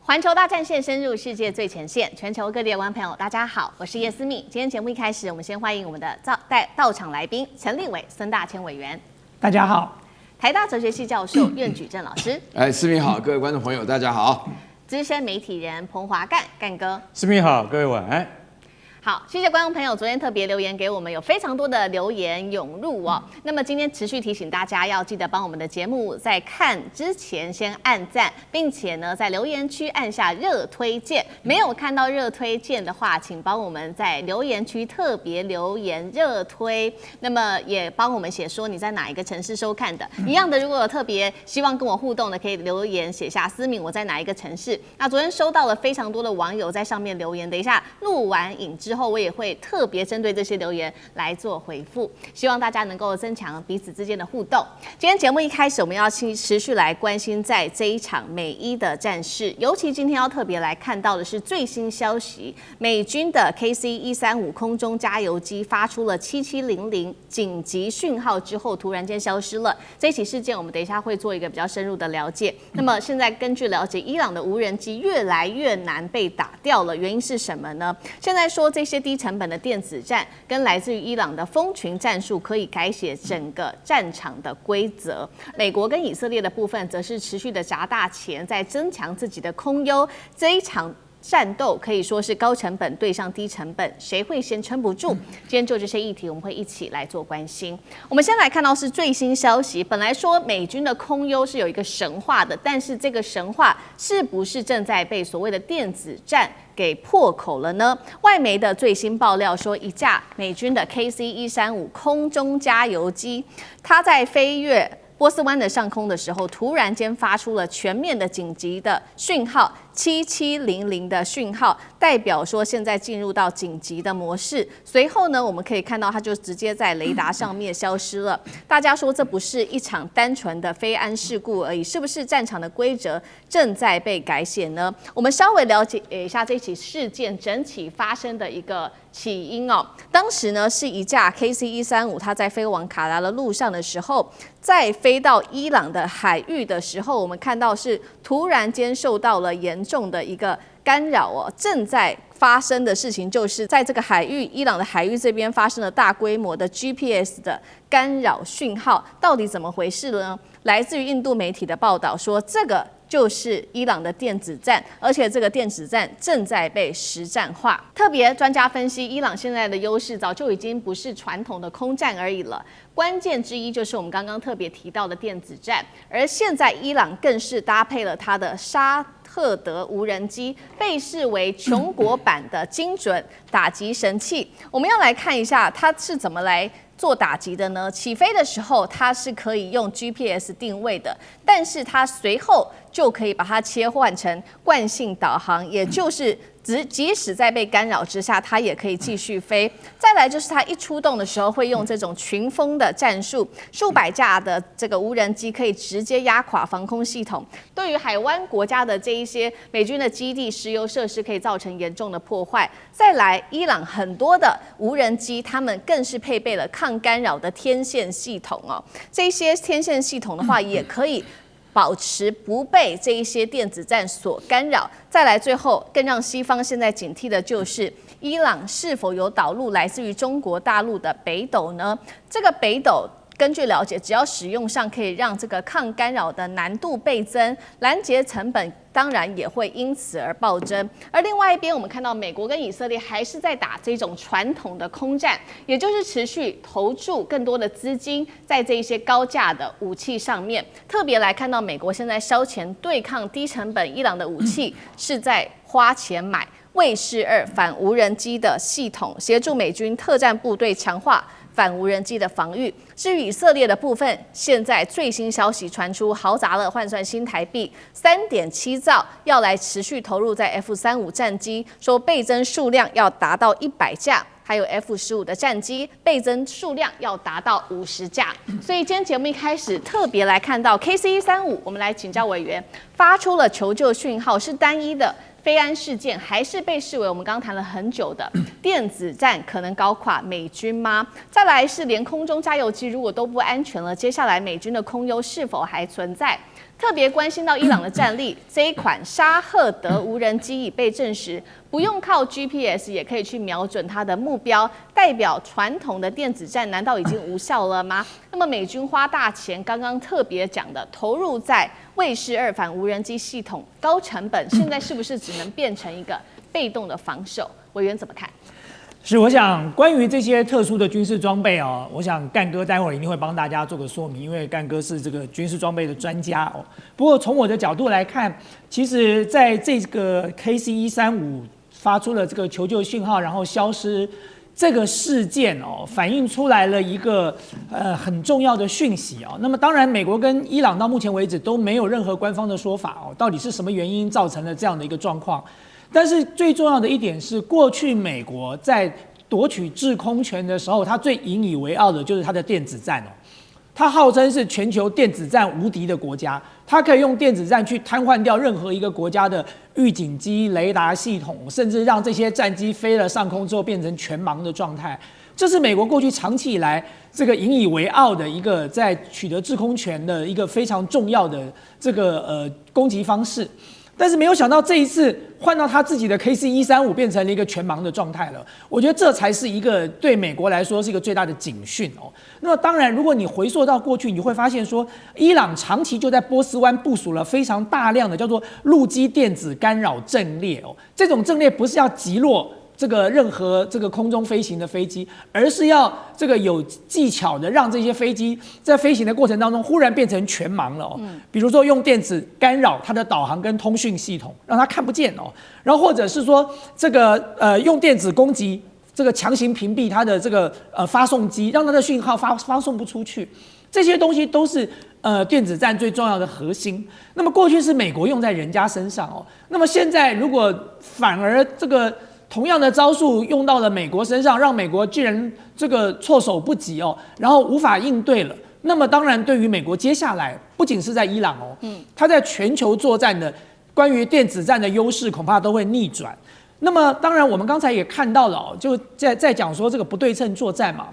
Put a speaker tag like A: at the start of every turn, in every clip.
A: 环球大战线深入世界最前线，全球各地的观众朋友，大家好，我是叶思敏。今天节目一开始，我们先欢迎我们的到场来宾陈立伟、孙大千委员。
B: 大家好。
A: 台大哲学系教授苑举正老师。
C: 思敏好，各位观众朋友，大家好。
A: 资深媒体人彭华干哥。
D: 思敏好，各位晚安。
A: 好，谢谢观众朋友昨天特别留言给我们，有非常多的留言涌入哦。那么今天持续提醒大家，要记得帮我们的节目在看之前先按赞，并且呢在留言区按下热推荐。没有看到热推荐的话，请帮我们在留言区特别留言热推。那么也帮我们写说你在哪一个城市收看的。一样的，如果有特别希望跟我互动的，可以留言写下思敏我在哪一个城市。那昨天收到了非常多的网友在上面留言，等一下录完影之后，我也会特别针对这些留言来做回复，希望大家能够增强彼此之间的互动。今天节目一开始，我们要持续来关心在这一场美伊的战事，尤其今天要特别来看到的是最新消息，美军的 KC-135空中加油机发出了7700紧急讯号之后，突然间消失了。这起事件我们等一下会做一个比较深入的了解。那么现在根据了解，伊朗的无人机越来越难被打掉了，原因是什么呢？现在说这些低成本的电子战跟来自于伊朗的蜂群战术可以改写整个战场的规则。美国跟以色列的部分则是持续的砸大钱，在增强自己的空优。这一场战斗可以说是高成本对上低成本，谁会先撑不住？今天就这些议题，我们会一起来做关心。我们先来看到是最新消息，本来说美军的空优是有一个神话的，但是这个神话是不是正在被所谓的电子战给破口了呢？外媒的最新爆料说，一架美军的 KC-135空中加油机，它在飞越波斯湾的上空的时候，突然间发出了全面的紧急的讯号，7700的讯号，代表说现在进入到紧急的模式。随后呢，我们可以看到它就直接在雷达上面消失了。大家说这不是一场单纯的飞安事故而已，是不是战场的规则正在被改写呢？我们稍微了解一下这起事件整体发生的一个起因哦。当时呢是一架 KC-135，它在飞往卡达的路上的时候，在飞到伊朗的海域的时候，我们看到是突然间受到了严重的一个干扰哦。正在发生的事情就是在这个海域，伊朗的海域这边发生了大规模的 GPS 的干扰讯号，到底怎么回事呢？来自于印度媒体的报道说，这个就是伊朗的电子战，而且这个电子战正在被实战化。特别专家分析，伊朗现在的优势早就已经不是传统的空战而已了，关键之一就是我们刚刚特别提到的电子战，而现在伊朗更是搭配了它的沙特德无人机，被视为穷国版的精准打击神器。我们要来看一下它是怎么来做打击的呢？起飞的时候它是可以用 GPS 定位的，但是它随后就可以把它切换成惯性导航，也就是即使在被干扰之下，它也可以继续飞。再来就是它一出动的时候会用这种群蜂的战术，数百架的这个无人机可以直接压垮防空系统，对于海湾国家的这一些美军的基地、石油设施可以造成严重的破坏。再来，伊朗很多的无人机，他们更是配备了抗干扰的天线系统哦。这些天线系统的话，也可以保持不被这一些电子战所干扰。再来，最后更让西方现在警惕的就是伊朗是否有导入来自于中国大陆的北斗呢？这个北斗根据了解，只要使用上可以让这个抗干扰的难度倍增，拦截成本当然也会因此而暴增。而另外一边，我们看到美国跟以色列还是在打这种传统的空战，也就是持续投注更多的资金在这一些高价的武器上面。特别来看到美国现在烧钱对抗低成本伊朗的武器，是在花钱买卫士2反无人机的系统，协助美军特战部队强化反无人机的防御。至于以色列的部分，现在最新消息传出，豪砸了换算新台币3.7兆，要来持续投入在 F-35战机，说倍增数量要达到100架。还有 F-15的战机倍增数量要达到50架，所以今天节目一开始特别来看到 KC-135，我们来请教委员，发出了求救讯号，是单一的飞安事件，还是被视为我们刚刚谈了很久的电子战可能搞垮美军吗？再来是连空中加油机如果都不安全了，接下来美军的空优是否还存在？特别关心到伊朗的战力，这一款沙赫德无人机已被证实，不用靠 GPS 也可以去瞄准它的目标，代表传统的电子战难道已经无效了吗？那么美军花大钱，刚刚特别讲的投入在卫士2反无人机系统，高成本，现在是不是只能变成一个被动的防守？委员怎么看？
B: 是，我想关于这些特殊的军事装备哦，我想干哥待会儿一定会帮大家做个说明，因为干哥是这个军事装备的专家哦。不过从我的角度来看，其实在这个 KC-135发出了这个求救讯号，然后消失这个事件哦，反映出来了一个很重要的讯息哦。那么当然，美国跟伊朗到目前为止都没有任何官方的说法哦，到底是什么原因造成了这样的一个状况？但是最重要的一点是，过去美国在夺取制空权的时候，它最引以为傲的就是它的电子战哦。它号称是全球电子战无敌的国家，它可以用电子战去瘫痪掉任何一个国家的预警机、雷达系统，甚至让这些战机飞了上空之后变成全盲的状态。这是美国过去长期以来这个引以为傲的一个在取得制空权的一个非常重要的这个攻击方式。但是没有想到这一次换到他自己的 KC-135变成了一个全盲的状态了，我觉得这才是一个对美国来说是一个最大的警讯哦。那么当然，如果你回溯到过去，你会发现说，伊朗长期就在波斯湾部署了非常大量的叫做陆基电子干扰阵列哦，这种阵列不是要击落这个任何这个空中飞行的飞机，而是要这个有技巧的让这些飞机在飞行的过程当中忽然变成全盲了哦。比如说用电子干扰它的导航跟通讯系统，让它看不见哦。然后或者是说这个用电子攻击这个强行屏蔽它的这个发送机，让它的讯号发送不出去。这些东西都是电子战最重要的核心。那么过去是美国用在人家身上哦，那么现在如果反而这个同样的招数用到了美国身上，让美国居然这个措手不及哦，然后无法应对了。那么当然，对于美国接下来不仅是在伊朗哦，它在全球作战的关于电子战的优势恐怕都会逆转。那么当然，我们刚才也看到了哦，就在讲说这个不对称作战嘛。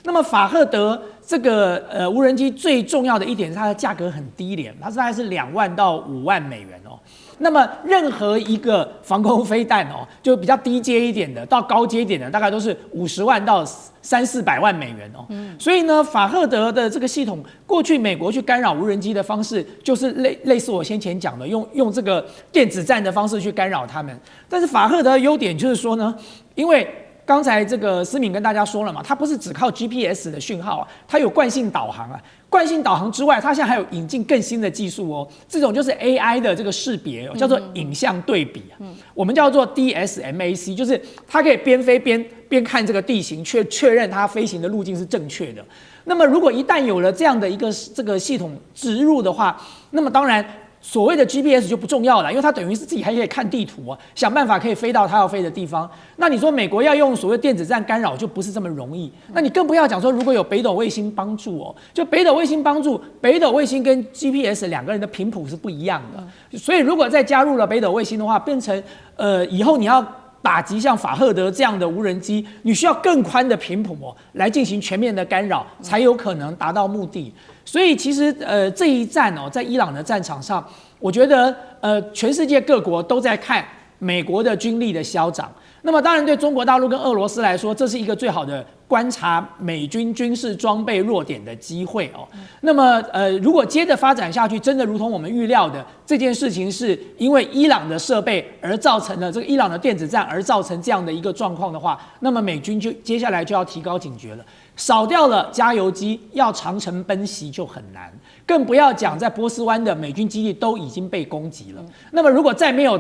B: 那么法赫德这个无人机最重要的一点是它的价格很低廉，它大概是2万到5万美元哦。那么任何一个防空飞弹哦，就比较低阶一点的到高阶一点的，大概都是50万到300-400万美元哦。所以呢，法赫德的这个系统，过去美国去干扰无人机的方式，就是类似我先前讲的，用这个电子战的方式去干扰他们。但是法赫德的优点就是说呢，因为刚才这个思敏跟大家说了嘛，它不是只靠 GPS 的讯号啊，它有惯性导航啊。惯性导航之外，它现在还有引进更新的技术哦，这种就是 AI 的这个识别哦，叫做影像对比啊，我们叫做 DSMAC， 就是它可以边飞边看这个地形，确认它飞行的路径是正确的。那么如果一旦有了这样的一个这个系统植入的话，那么当然所谓的 GPS 就不重要了，因为它等于是自己还可以看地图啊，想办法可以飞到它要飞的地方。那你说美国要用所谓电子战干扰就不是这么容易，那你更不要讲说如果有北斗卫星帮助哦，就北斗卫星帮助，北斗卫星跟 GPS 两个人的频谱是不一样的，所以如果再加入了北斗卫星的话，变成以后你要打击像法赫德这样的无人机，你需要更宽的频谱哦，来进行全面的干扰，才有可能达到目的。所以其实这一战哦，在伊朗的战场上，我觉得全世界各国都在看美国的军力的消长。那么当然对中国大陆跟俄罗斯来说，这是一个最好的观察美军军事装备弱点的机会哦。那么如果接着发展下去，真的如同我们预料的，这件事情是因为伊朗的设备而造成了这个伊朗的电子战而造成这样的一个状况的话，那么美军就接下来就要提高警觉了。少掉了加油机，要长程奔袭就很难，更不要讲在波斯湾的美军基地都已经被攻击了。那么如果再没有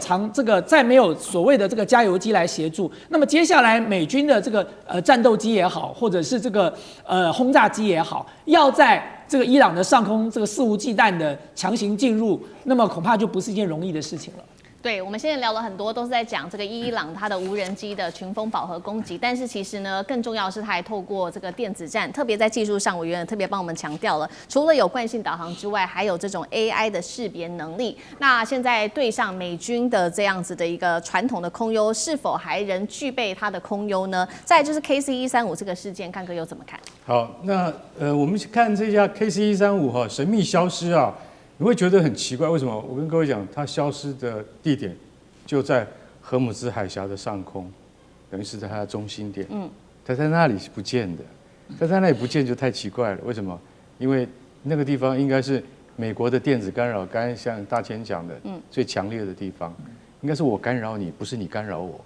B: 再没有所谓的这个加油机来协助，那么接下来美军的这个战斗机也好，或者是这个轰炸机也好，要在这个伊朗的上空这个肆无忌惮的强行进入，那么恐怕就不是一件容易的事情了。
A: 对，我们现在聊了很多，都是在讲这个伊朗它的无人机的群蜂饱和攻击，但是其实呢，更重要的是它还透过这个电子战，特别在技术上，委员特别帮我们强调了，除了有惯性导航之外，还有这种 AI 的识别能力。那现在对上美军的这样子的一个传统的空优，是否还仍具备它的空优呢？再来就是 KC-135这个事件，看哥又怎么看？
D: 好，那我们看这架 KC-135神秘消失啊。你会觉得很奇怪，为什么？我跟各位讲，它消失的地点就在荷姆兹海峡的上空，等于是在它的中心点。它在那里是不见的，它在那里不见就太奇怪了。为什么？因为那个地方应该是美国的电子干扰，刚才像大千讲的，最强烈的地方，应该是我干扰你，不是你干扰我，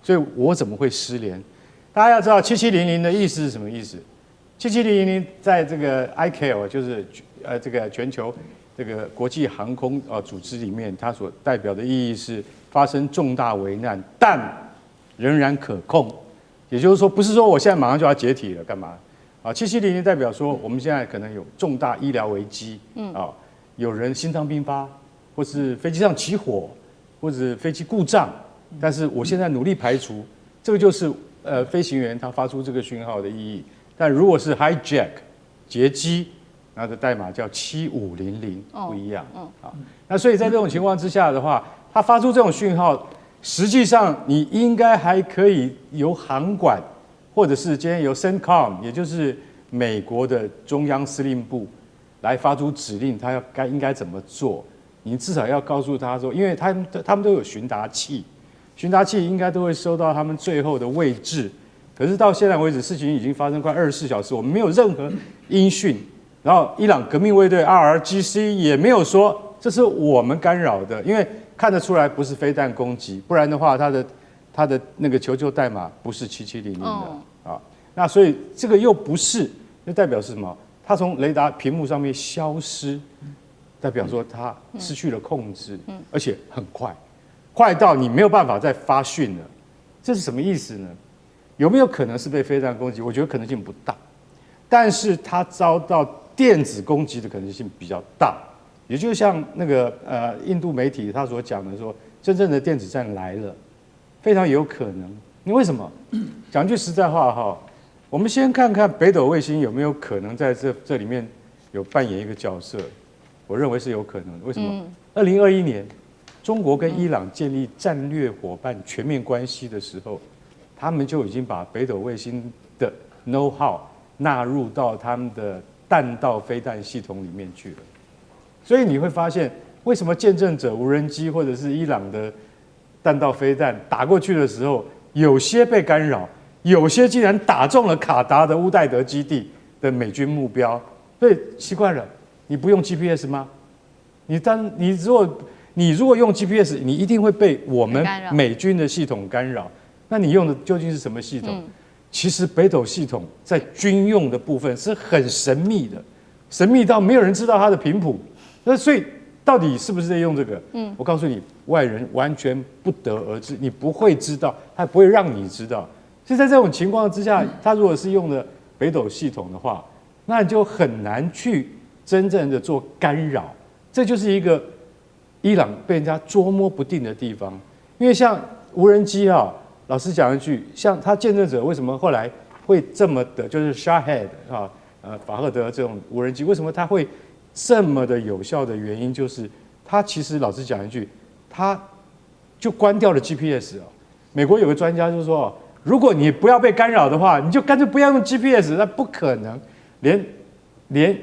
D: 所以我怎么会失联？大家要知道7700的意思是什么意思？7700在这个 ICAO 就是这个全球这个国际航空组织里面，它所代表的意义是发生重大危难，但仍然可控。也就是说，不是说我现在马上就要解体了，干嘛？7700代表说我们现在可能有重大医疗危机，有人心脏病发，或是飞机上起火，或者飞机故障，但是我现在努力排除，这个就是飞行员他发出这个讯号的意义。但如果是 hijack 劫机，那的代码叫7500，不一样。那所以在这种情况之下的话，他发出这种讯号，实际上你应该还可以由航管，或者是今天由 CENTCOM， 也就是美国的中央司令部来发出指令，他应该怎么做？你至少要告诉他说，因为他们都有询答器，询答器应该都会收到他们最后的位置。可是到现在为止，事情已经发生快24小时，我们没有任何音讯。然后伊朗革命卫队 RRGC 也没有说这是我们干扰的，因为看得出来不是飞弹攻击，不然的话，它的那个求救代码不是7700的那所以这个又不是，那代表是什么？它从雷达屏幕上面消失，代表说它失去了控制，而且很快，快到你没有办法再发讯了。这是什么意思呢？有没有可能是被飞弹攻击？我觉得可能性不大，但是它遭到电子攻击的可能性比较大。也就像那个印度媒体他所讲的说，真正的电子战来了，非常有可能。你为什么？讲句实在话哈，我们先看看北斗卫星有没有可能在这里面有扮演一个角色。我认为是有可能的。为什么？2021年，中国跟伊朗建立战略伙伴全面关系的时候，他们就已经把北斗卫星的 know-how 纳入到他们的弹道飞弹系统里面去了。所以你会发现，为什么见证者无人机或者是伊朗的弹道飞弹打过去的时候，有些被干扰，有些竟然打中了卡达的乌代德基地的美军目标？所以奇怪了，你不用 GPS 吗？你如果用 GPS， 你一定会被我们美军的系统干扰。那你用的究竟是什么系统？其实北斗系统在军用的部分是很神秘的，神秘到没有人知道它的频谱。那所以到底是不是在用这个？我告诉你，外人完全不得而知，你不会知道，他不会让你知道。所以在这种情况之下，他如果是用的北斗系统的话，那你就很难去真正的做干扰。这就是一个伊朗被人家捉摸不定的地方。因为像无人机老实讲一句，像他见证者为什么后来会这么的，就是 Shahed 法赫德这种无人机，为什么他会这么的有效的原因，就是他其实老实讲一句，他就关掉了 GPS。美国有个专家就说，如果你不要被干扰的话，你就干脆不要用 GPS。那不可能，连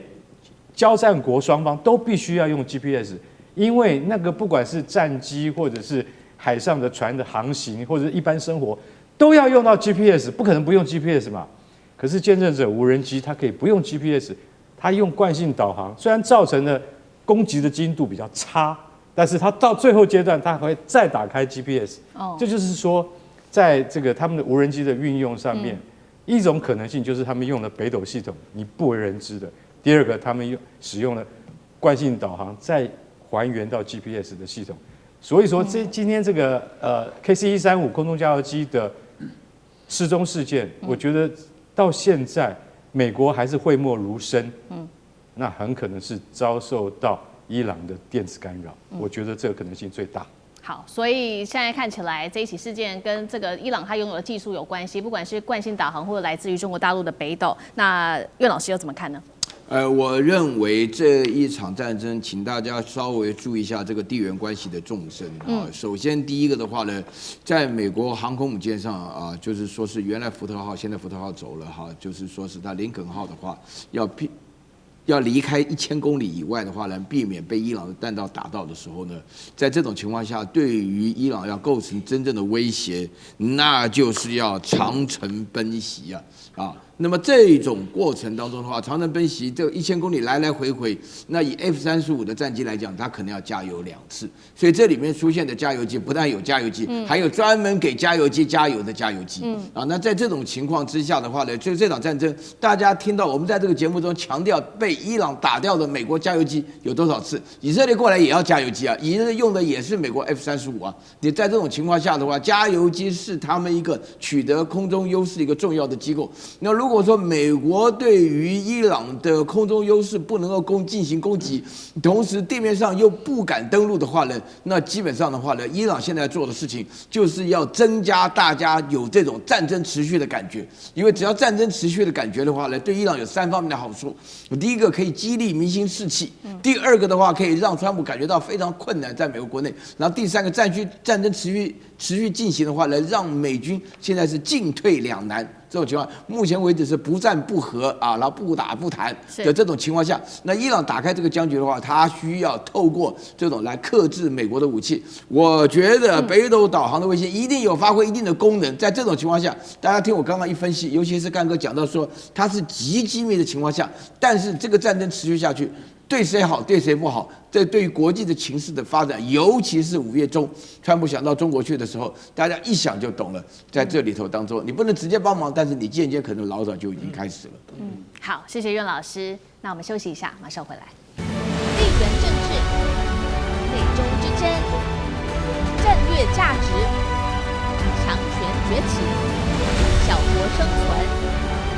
D: 交战国双方都必须要用 GPS， 因为那个不管是战机或者是海上的船的航行，或者是一般生活，都要用到 GPS， 不可能不用 GPS 嘛。可是见证者无人机它可以不用 GPS， 它用惯性导航，虽然造成了攻击的精度比较差，但是它到最后阶段它还会再打开 GPS。这就是说，在这个他们的无人机的运用上面，一种可能性就是他们用了北斗系统，你不为人知的。第二个，他们使用了惯性导航，再还原到 GPS 的系统。所以说，今天这个KC-135空中加油机的失踪事件，我觉得到现在美国还是讳莫如深。那很可能是遭受到伊朗的电子干扰，我觉得这个可能性最大。
A: 好，所以现在看起来这一起事件跟这个伊朗它拥有的技术有关系，不管是惯性导航或者来自于中国大陆的北斗。那苑老师又怎么看呢？
C: 我认为这一场战争，请大家稍微注意一下这个地缘关系的纵深啊。首先，第一个的话呢，在美国航空母舰上就是说是原来福特号，现在福特号走了就是说是它林肯号的话，要要离开1000公里以外的话呢，避免被伊朗的弹道打到的时候呢，在这种情况下，对于伊朗要构成真正的威胁，那就是要长程奔袭啊。那么这种过程当中的话，长程奔袭这1000公里来来回回，那以 F-35的战机来讲，它可能要加油2次，所以这里面出现的加油机不但有加油机，还有专门给加油机加油的加油机。那在这种情况之下的话呢，就这场战争，大家听到我们在这个节目中强调被伊朗打掉的美国加油机有多少次？以色列过来也要加油机啊，以色列用的也是美国 F-35啊。你在这种情况下的话，加油机是他们一个取得空中优势一个重要的机构。那如果说美国对于伊朗的空中优势不能够进行攻击，同时地面上又不敢登陆的话呢，那基本上的话呢，伊朗现在做的事情就是要增加大家有这种战争持续的感觉，因为只要战争持续的感觉的话呢，对伊朗有3方面的好处。第一个可以激励民心士气，第二个的话可以让川普感觉到非常困难在美国国内，然后第三个战争持续进行的话呢，让美军现在是进退两难。这种情况，目前为止是不战不和啊，然后不打不谈的这种情况下，那伊朗打开这个僵局的话，它需要透过这种来克制美国的武器。我觉得北斗导航的卫星一定有发挥一定的功能。在这种情况下，大家听我刚刚一分析，尤其是干哥讲到说它是极机密的情况下，但是这个战争持续下去，对谁好对谁不好，这对于国际的情势的发展，尤其是5月中川普想到中国去的时候，大家一想就懂了。在这里头当中，你不能直接帮忙，但是你间接可能老早就已经开始了。
A: 好，谢谢苑老师。那我们休息一下，马上回来。地缘政治、美中之争、战略价值、强权崛起、小国生存。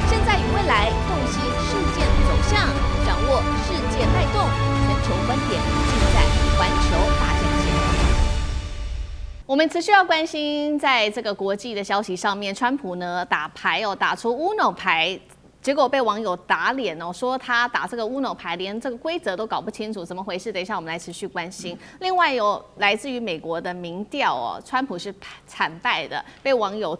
A: 现在与未来洞悉事件走向，掌握世界脉动，全球观点尽在环球大战线。我们持续要关心在这个国际的消息上面，川普呢打牌打出 Uno 牌。结果被网友打脸说他打这个 Uno 牌连这个规则都搞不清楚，怎么回事？等一下我们来持续关心。另外有来自于美国的民调川普是惨败的，被网友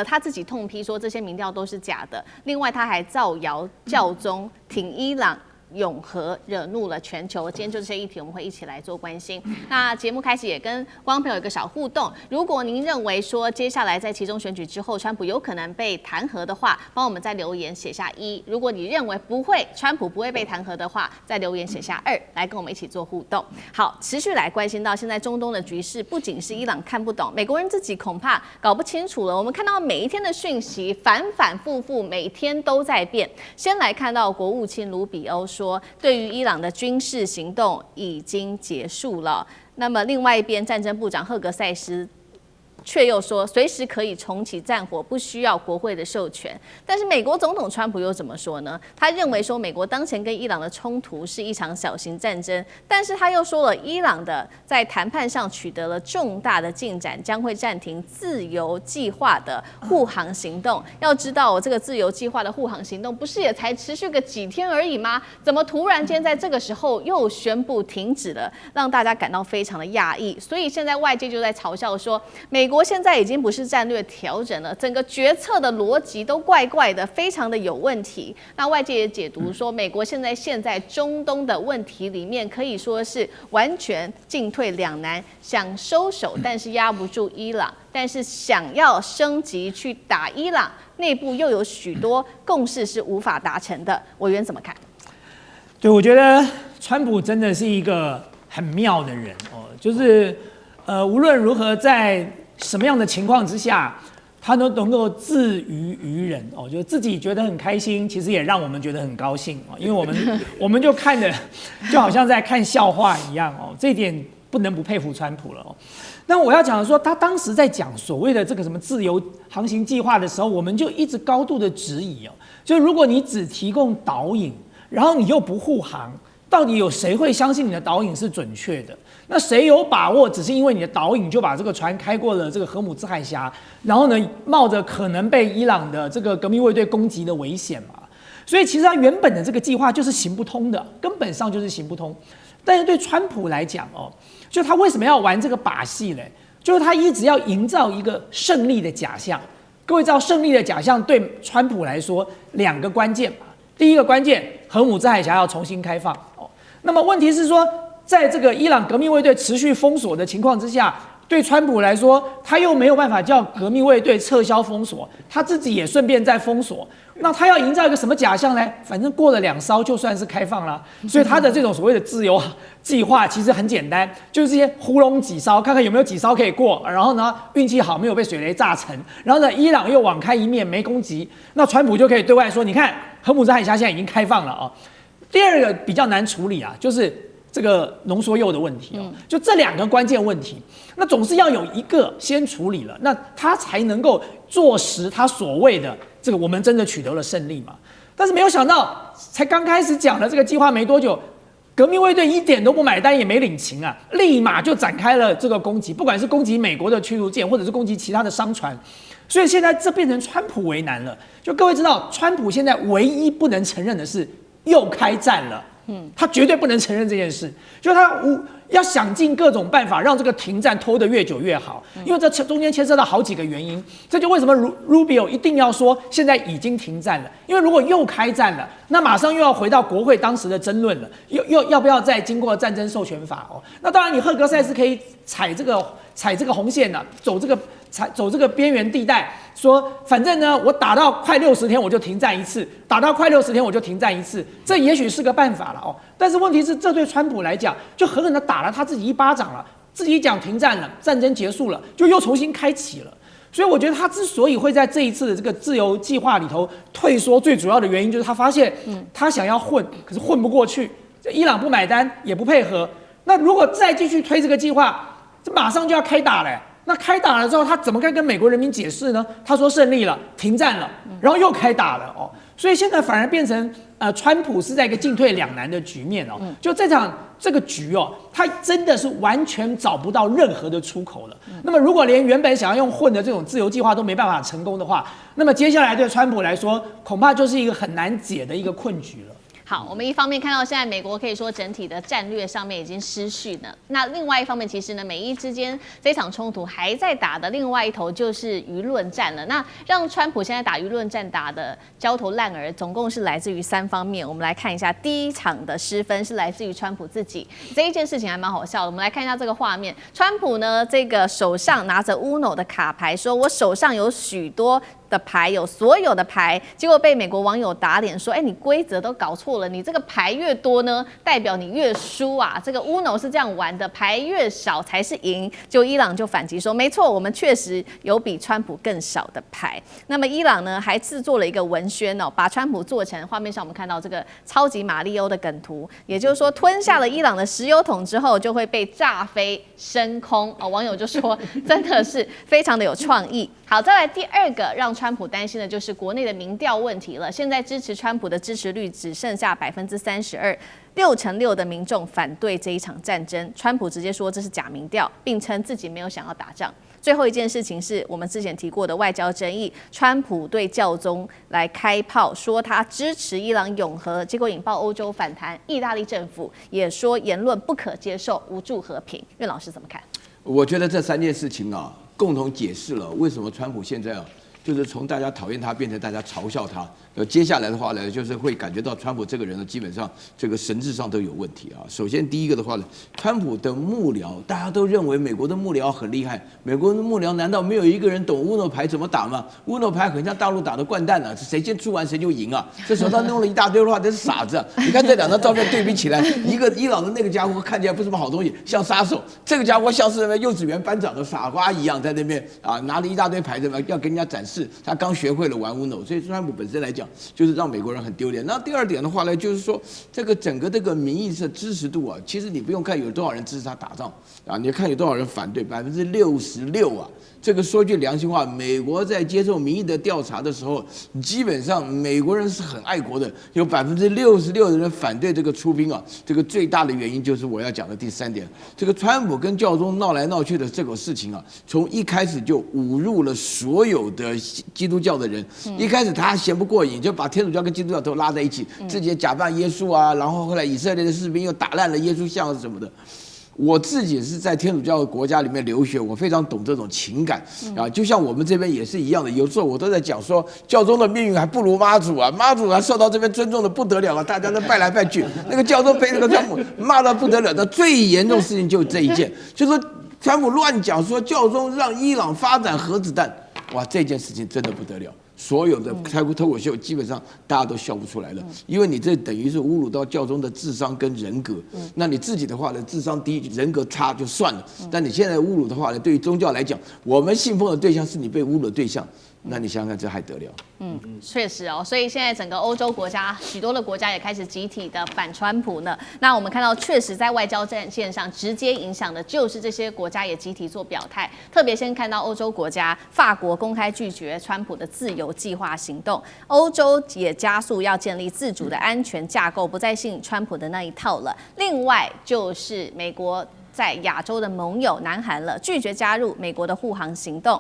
A: 他自己痛批说这些民调都是假的。另外他还造谣教宗挺伊朗。永和惹怒了全球，今天就这些议题我们会一起来做关心。那节目开始也跟观众朋友有一个小互动，如果您认为说接下来在期中选举之后，川普有可能被弹劾的话，帮我们在留言写下1；如果你认为不会，川普不会被弹劾的话，在留言写下2，来跟我们一起做互动。好，持续来关心到现在中东的局势，不仅是伊朗看不懂，美国人自己恐怕搞不清楚了。我们看到每一天的讯息反反复复，每天都在变。先来看到国务卿卢比欧说，对于伊朗的军事行动已经结束了。那么另外一边，战争部长赫格塞斯却又说随时可以重启战火，不需要国会的授权。但是美国总统川普又怎么说呢？他认为说美国当前跟伊朗的冲突是一场小型战争，但是他又说了伊朗的在谈判上取得了重大的进展，将会暂停自由计划的护航行动。要知道这个自由计划的护航行动不是也才持续个几天而已吗？怎么突然间在这个时候又宣布停止了，让大家感到非常的讶异。所以现在外界就在嘲笑说，美国现在已经不是战略调整了，整个决策的逻辑都怪怪的，非常的有问题。那外界也解读说，美国现在中东的问题里面可以说是完全进退两难，想收手但是压不住伊朗，但是想要升级去打伊朗，内部又有许多共识是无法达成的。委员怎么看？
B: 对，我觉得川普真的是一个很妙的人就是无论如何在什么样的情况之下，他都能够自娱于人就自己觉得很开心，其实也让我们觉得很高兴因为我们就看着就好像在看笑话一样这一点不能不佩服川普了那我要讲的说，他当时在讲所谓的这个什么自由航行计划的时候，我们就一直高度的质疑就如果你只提供导引，然后你又不护航，到底有谁会相信你的导引是准确的？那谁有把握只是因为你的导引就把这个船开过了这个荷姆兹海峡，然后呢冒着可能被伊朗的这个革命卫队攻击的危险嘛？所以其实他原本的这个计划就是行不通的，根本上就是行不通。但是对川普来讲就他为什么要玩这个把戏呢？就是他一直要营造一个胜利的假象。各位知道胜利的假象对川普来说2个关键嘛，第一个关键，荷姆兹海峡要重新开放哦。那么问题是说，在这个伊朗革命卫队持续封锁的情况之下，对川普来说，他又没有办法叫革命卫队撤销封锁，他自己也顺便在封锁。那他要营造一个什么假象呢？反正过了2艘就算是开放了，所以他的这种所谓的自由计划其实很简单，就是这些糊弄几艘，看看有没有几艘可以过，然后呢运气好没有被水雷炸沉，然后呢伊朗又网开一面没攻击，那川普就可以对外说，你看荷姆兹海峡现在已经开放了啊。第二个比较难处理啊，就是这个浓缩铀的问题哦，就这2个关键问题，那总是要有一个先处理了，那他才能够坐实他所谓的这个我们真的取得了胜利嘛。但是没有想到，才刚开始讲了这个计划没多久，革命卫队一点都不买单，也没领情啊，立马就展开了这个攻击，不管是攻击美国的驱逐舰，或者是攻击其他的商船。所以现在这变成川普为难了。就各位知道，川普现在唯一不能承认的是又开战了。他绝对不能承认这件事，就他要想尽各种办法让这个停战拖得越久越好，因为这中间牵涉到好几个原因。这就为什么 Rubio 一定要说现在已经停战了，因为如果又开战了，那马上又要回到国会当时的争论了，又要不要再经过战争授权法哦？那当然，你赫格塞斯可以踩这个红线呢，走这个边缘地带，说反正呢，我打到快60天我就停战一次，打到快60天我就停战一次，这也许是个办法了哦。但是问题是，这对川普来讲，就狠狠的打了他自己一巴掌了。自己讲停战了，战争结束了，就又重新开启了。所以我觉得他之所以会在这一次的这个自由计划里头退缩，最主要的原因就是他发现，他想要混，可是混不过去，伊朗不买单，也不配合。那如果再继续推这个计划，这马上就要开打了。那开打了之后，他怎么该跟美国人民解释呢？他说胜利了，停战了，然后又开打了哦。所以现在反而变成川普是在一个进退两难的局面哦。就这个局哦，他真的是完全找不到任何的出口了。那么如果连原本想要用混的这种自由计划都没办法成功的话，那么接下来对川普来说，恐怕就是一个很难解的一个困局了。
A: 好，我们一方面看到现在美国可以说整体的战略上面已经失序了，那另外一方面其实呢，美伊之间这场冲突还在打的另外一头就是舆论战了。那让川普现在打舆论战打的焦头烂额，总共是来自于3方面。我们来看一下，第一场的失分是来自于川普自己，这一件事情还蛮好笑的。我们来看一下这个画面，川普呢这个手上拿着 Uno 的卡牌，说我手上有许多的牌，有所有的牌，结果被美国网友打脸说，你规则都搞错了，你这个牌越多呢，代表你越输啊，这个 Uno 是这样玩的，牌越少才是赢。就伊朗就反击说，没错，我们确实有比川普更少的牌。那么伊朗呢，还制作了一个文宣哦，把川普做成画面上我们看到这个超级马里欧的梗图，也就是说吞下了伊朗的石油桶之后，就会被炸飞升空哦。网友就说，真的是非常的有创意。好，再来第二个让川普担心的就是国内的民调问题了。现在支持川普的支持率只剩下32%，6%6%的民众反对这一场战争。川普直接说这是假民调，并称自己没有想要打仗。最后一件事情是我们之前提过的外交争议，川普对教宗来开炮，说他支持伊朗永和，结果引爆欧洲反弹。意大利政府也说言论不可接受，无助和平。苑老师怎么看？
C: 我觉得这3件事情啊，共同解释了为什么川普现在啊，就是从大家讨厌他变成大家嘲笑他。接下来的话呢，就是会感觉到川普这个人呢，基本上这个神智上都有问题啊。首先第一个的话呢，川普的幕僚，大家都认为美国的幕僚很厉害，美国的幕僚难道没有一个人懂 Uno 牌怎么打吗？Uno 牌很像大陆打的掼蛋啊，谁先出完谁就赢啊。这手上弄了一大堆的话，真是傻子啊。你看这2张照片对比起来，一个伊朗的那个家伙看起来不是什么好东西，像杀手；这个家伙像是幼稚园班长的傻瓜一样，在那边啊拿了一大堆牌子嘛，要跟人家展示他刚学会了玩 Uno。所以川普本身来讲，就是让美国人很丢脸。那第二点的话呢，就是说这个整个这个民意的支持度啊，其实你不用看有多少人支持他打仗啊，你看有多少人反对，66%啊。这个说句良心话，美国在接受民意的调查的时候，基本上美国人是很爱国的，有66%的人反对这个出兵啊。这个最大的原因就是我要讲的第3点，这个川普跟教宗闹来闹去的这个事情啊，从一开始就侮辱了所有的基督教的人。一开始他嫌不过瘾，就把天主教跟基督教都拉在一起，自己假扮耶稣啊，然后后来以色列的士兵又打烂了耶稣像什么的。我自己是在天主教的国家里面留学，我非常懂这种情感啊。就像我们这边也是一样的，有时候我都在讲说，教宗的命运还不如妈祖啊，妈祖还受到这边尊重的不得了啊，大家都拜来拜去。那个教宗被那个川普骂到不得了的最严重的事情就是这一件，就是说川普乱讲说教宗让伊朗发展核子弹，哇，这件事情真的不得了。所有的开脱口秀基本上大家都笑不出来了，因为你这等于是侮辱到教宗的智商跟人格。那你自己的话呢，智商低、人格差就算了，但你现在侮辱的话呢，对于宗教来讲，我们信奉的对象是你被侮辱的对象，那你想想看，这还得了？
A: 确实哦，所以现在整个欧洲国家，许多的国家也开始集体的反川普呢。那我们看到，确实在外交战线上直接影响的就是这些国家也集体做表态。特别先看到欧洲国家，法国公开拒绝川普的自由计划行动，欧洲也加速要建立自主的安全架构，不再信川普的那一套了。另外就是美国在亚洲的盟友南韩了，拒绝加入美国的护航行动。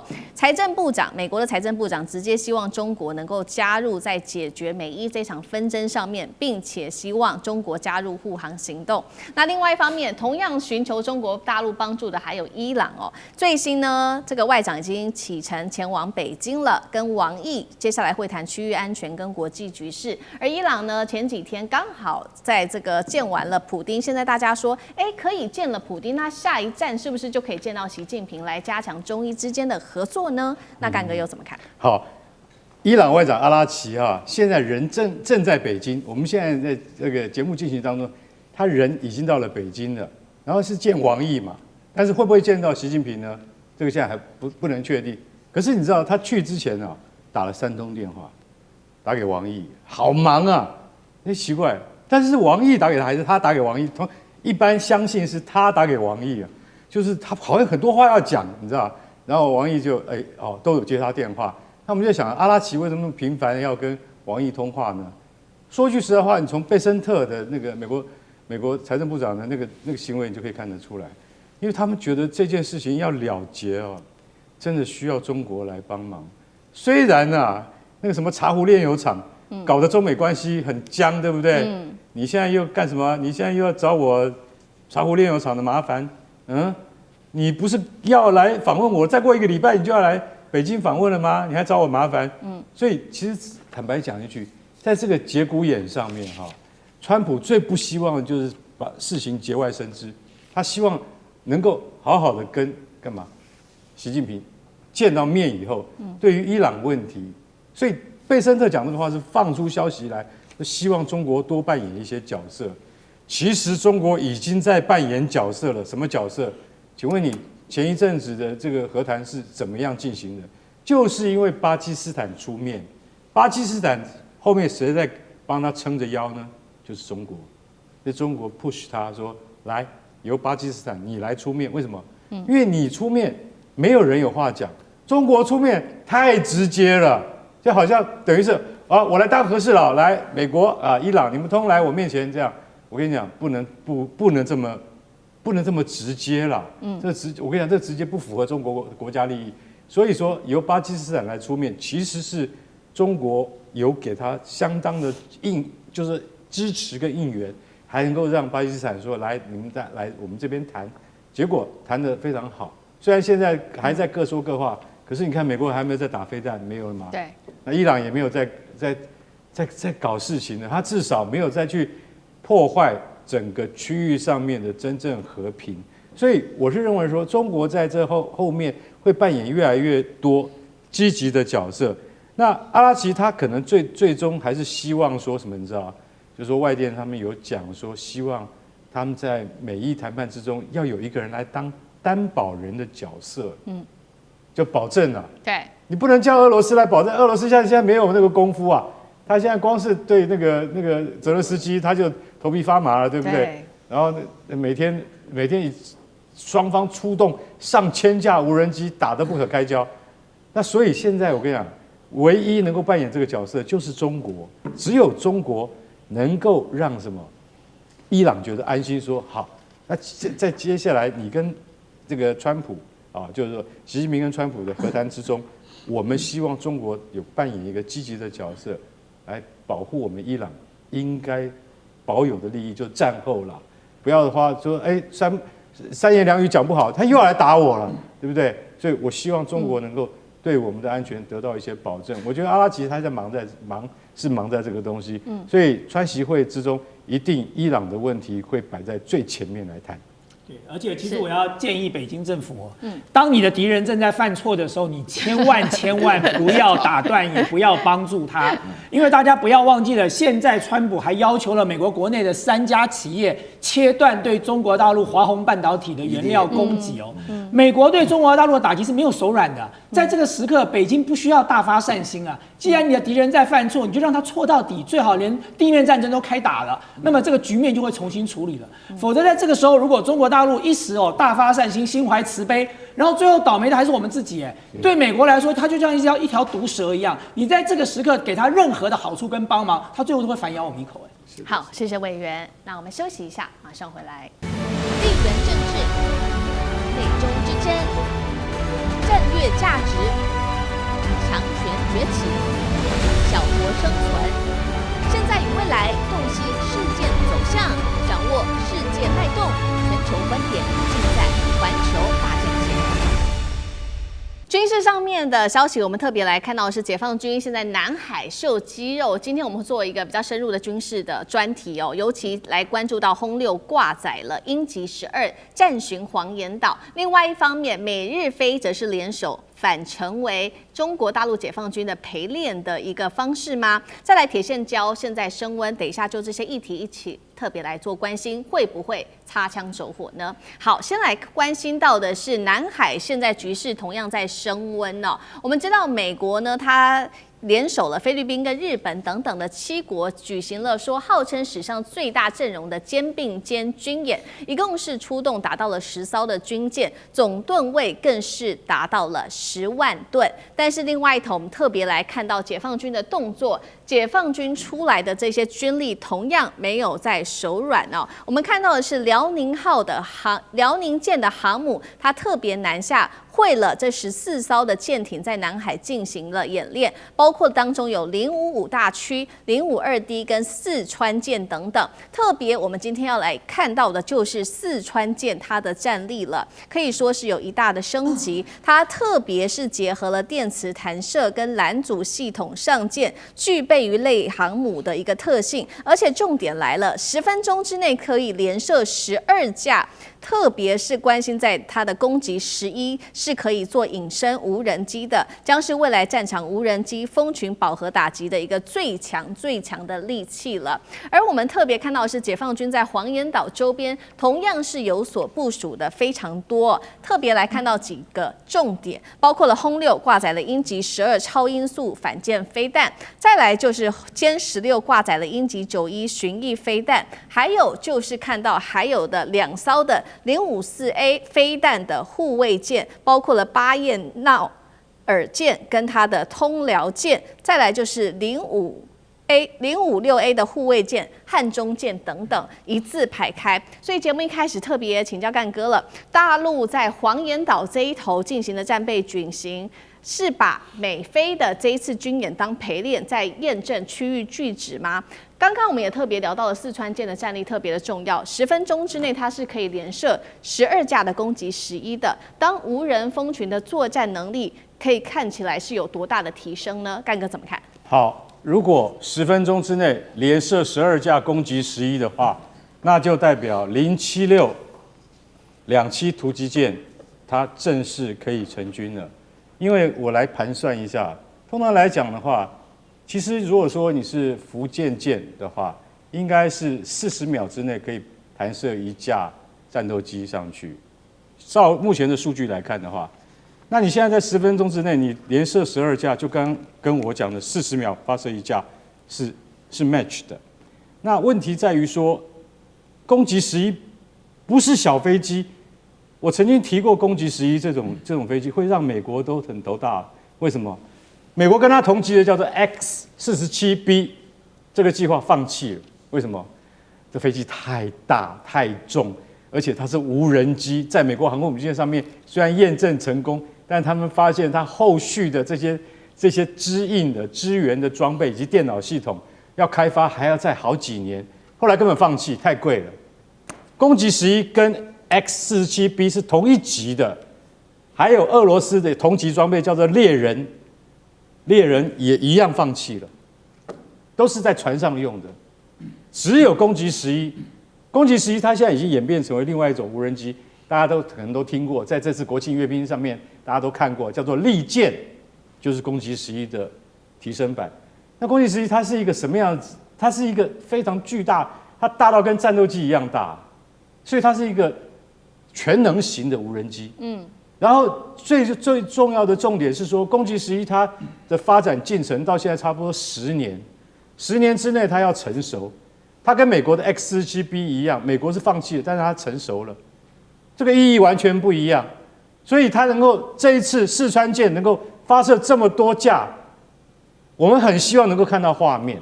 A: 美国的财政部长直接希望中国能够加入在解决美伊这场纷争上面，并且希望中国加入护航行动。那另外一方面，同样寻求中国大陆帮助的还有伊朗哦。最新呢，这个外长已经启程前往北京了，跟王毅接下来会谈区域安全跟国际局势。而伊朗呢，前几天刚好在这个见完了普丁，现在大家说，可以见了普丁，那下一站是不是就可以见到习近平来加强中伊之间的合作呢？那干哥又怎么看？
D: 好，伊朗外长阿拉奇现在人正在北京。我们现在在这个节目进行当中，他人已经到了北京了，然后是见王毅嘛，但是会不会见到习近平呢？这个现在还不能确定。可是你知道他去之前打了3通电话，打给王毅，好忙啊，奇怪。但是王毅打给他还是他打给王毅？一般相信是他打给王毅就是他好像很多话要讲，你知道。然后王毅就都有接他电话，那我们就想阿拉奇为什么那么频繁要跟王毅通话呢？说句实在话，你从贝森特的那个美国财政部长的那个行为，你就可以看得出来，因为他们觉得这件事情要了结真的需要中国来帮忙。虽然那个什么茶壶炼油厂搞得中美关系很僵，对不对？你现在又干什么？你现在又要找我茶壶炼油厂的麻烦？你不是要来访问我？再过1个礼拜你就要来北京访问了吗？你还找我麻烦？所以其实坦白讲一句，在这个节骨眼上面川普最不希望的就是把事情节外生枝，他希望能够好好的跟干嘛？习近平见到面以后，对于伊朗问题，所以贝森特讲这个话是放出消息来，希望中国多扮演一些角色。其实中国已经在扮演角色了，什么角色？请问你前一阵子的这个和谈是怎么样进行的？就是因为巴基斯坦出面，巴基斯坦后面谁在帮他撑着腰呢？就是中国。所以中国 push 他说，来由巴基斯坦你来出面，为什么？因为你出面没有人有话讲，中国出面太直接了，就好像等于是我来当和事佬，来美国伊朗你们通来我面前这样。我跟你讲，不能这么直接了。我跟你讲，这直接不符合中国国家利益。所以说，由巴基斯坦来出面，其实是中国有给他相当的就是支持跟应援，还能够让巴基斯坦说来，你们再来我们这边谈。结果谈得非常好，虽然现在还在各说各话，可是你看美国还没有在打飞弹，没有了嘛？
A: 对。
D: 那伊朗也没有在搞事情呢，他至少没有再去破坏整个区域上面的真正和平，所以我是认为说，中国在这后面会扮演越来越多积极的角色。那阿拉奇他可能最终还是希望说什么，你知道？就是说外电他们有讲说，希望他们在美伊谈判之中要有一个人来当担保人的角色，就保证
A: 对，
D: 你不能叫俄罗斯来保证，俄罗斯现在没有那个功夫他现在光是对那个泽连斯基他就头皮发麻了，对不对？
A: 对。
D: 然后每天双方出动上千架无人机，打得不可开交。那所以现在我跟你讲，唯一能够扮演这个角色就是中国，只有中国能够让什么伊朗觉得安心说好。那在接下来你跟这个川普就是说习近平跟川普的和谈之中，我们希望中国有扮演一个积极的角色，来保护我们伊朗应该保有的利益，就战后啦。不要的话说，三言两语讲不好，他又要来打我了，对不对？所以我希望中国能够对我们的安全得到一些保证。我觉得阿拉吉他在忙在这个东西，所以川习会之中，一定伊朗的问题会摆在最前面来谈。
B: 对，而且其实我要建议北京政府当你的敌人正在犯错的时候，你千万不要打断，也不要帮助他，因为大家不要忘记了，现在川普还要求了美国国内的3家企业切断对中国大陆华虹半导体的原料供给哦。美国对中国大陆的打击是没有手软的，在这个时刻，北京不需要大发善心啊。既然你的敌人在犯错，你就让他错到底，最好连地面战争都开打了，那么这个局面就会重新处理了。否则在这个时候，如果中国大陆一时大发善心，心怀慈悲，然后最后倒霉的还是我们自己。对美国来说，它就像一条毒蛇一样，你在这个时刻给他任何的好处跟帮忙，他最后都会反咬我们一口。
A: 好，谢谢委员。那我们休息一下，马上回来。地缘政治、美中之争、战略价值、强权崛起、小国生存，现在与未来洞悉事件走向，掌握世界脉动，全球观点尽在环球大战线。军事上面的消息，我们特别来看到的是解放军现在南海秀肌肉。今天我们会做一个比较深入的军事的专题哦，尤其来关注到轰六挂载了鹰击12战巡黄岩岛。另外一方面，美日菲则是联手反成为中国大陆解放军的陪练的一个方式吗？再来，铁线礁现在升温，等一下就这些议题一起特别来做关心，会不会擦枪走火呢？好，先来关心到的是南海现在局势同样在升温哦。我们知道美国呢，它联手了菲律宾跟日本等等的7国，举行了说号称史上最大阵容的肩并肩军演，一共是出动达到了10艘的军舰，总吨位更是达到了10万吨。但是另外一头，我们特别来看到解放军的动作，解放军出来的这些军力同样没有在手软哦。我们看到的是辽宁舰的航母，它特别南下会了这14艘的舰艇在南海进行了演练，包括当中有055大区、052D 跟四川舰等等。特别我们今天要来看到的就是四川舰它的战力了，可以说是有一大的升级。它特别是结合了电磁弹射跟拦阻系统上舰，具备于类航母的一个特性。而且重点来了，10分钟之内可以连射12架。特别是关心在它的攻击11是可以做隐身无人机的，将是未来战场无人机蜂群饱和打击的一个最强的利器了。而我们特别看到的是解放军在黄岩岛周边同样是有所部署的非常多，特别来看到几个重点，包括了轰6挂载了鹰击12超音速反舰飞弹，再来就是歼16挂载了鹰击91巡弋飞弹，还有就是看到还有的2艘的054A 飞弹的护卫舰，包括了巴彦淖尔舰跟它的通辽舰，再来就是056A 的护卫舰、汉中舰等等，一字排开。所以节目一开始特别请教干哥了，大陆在黄岩岛这一头进行的战备军行，是把美菲的这一次军演当陪练，在验证区域拒止吗？刚刚我们也特别聊到了四川舰的战力特别的重要，10分钟之内它是可以连射12架的攻击11的。当无人蜂群的作战能力可以看起来是有多大的提升呢？干哥怎么看？
D: 好，如果10分钟之内连射12架攻击11的话，那就代表0762栖突击舰它正式可以成军了。因为我来盘算一下，通常来讲的话，其实如果说你是福建舰的话，应该是40秒之内可以弹射1架战斗机上去。照目前的数据来看的话，那你现在在10分钟之内，你连射12架，就刚跟我讲的40秒发射1架是 match 的。那问题在于说，攻击11不是小飞机。我曾经提过，攻击11这种飞机会让美国都很头大。为什么？美国跟他同级的叫做 X-47B 这个计划放弃了。为什么？这飞机太大太重，而且它是无人机，在美国航空母舰上面虽然验证成功，但他们发现它后续的这些支应的支援的装备以及电脑系统要开发还要再好几年，后来根本放弃，太贵了。攻击11跟 X-47B 是同一级的，还有俄罗斯的同级装备叫做猎人，猎人也一样放弃了，都是在船上用的。只有攻击11，攻击11它现在已经演变成为另外一种无人机，大家都可能都听过，在这次国庆阅兵上面大家都看过，叫做利剑，就是攻击11的提升版。那攻击11它是一个什么样子？它是一个非常巨大，它大到跟战斗机一样大，所以它是一个全能型的无人机。然后最重要的重点是说，攻击11它的发展进程到现在差不多10年，10年之内它要成熟。它跟美国的 X-47B 一样，美国是放弃了，但是它成熟了，这个意义完全不一样。所以它能够这一次四川舰能够发射这么多架，我们很希望能够看到画面。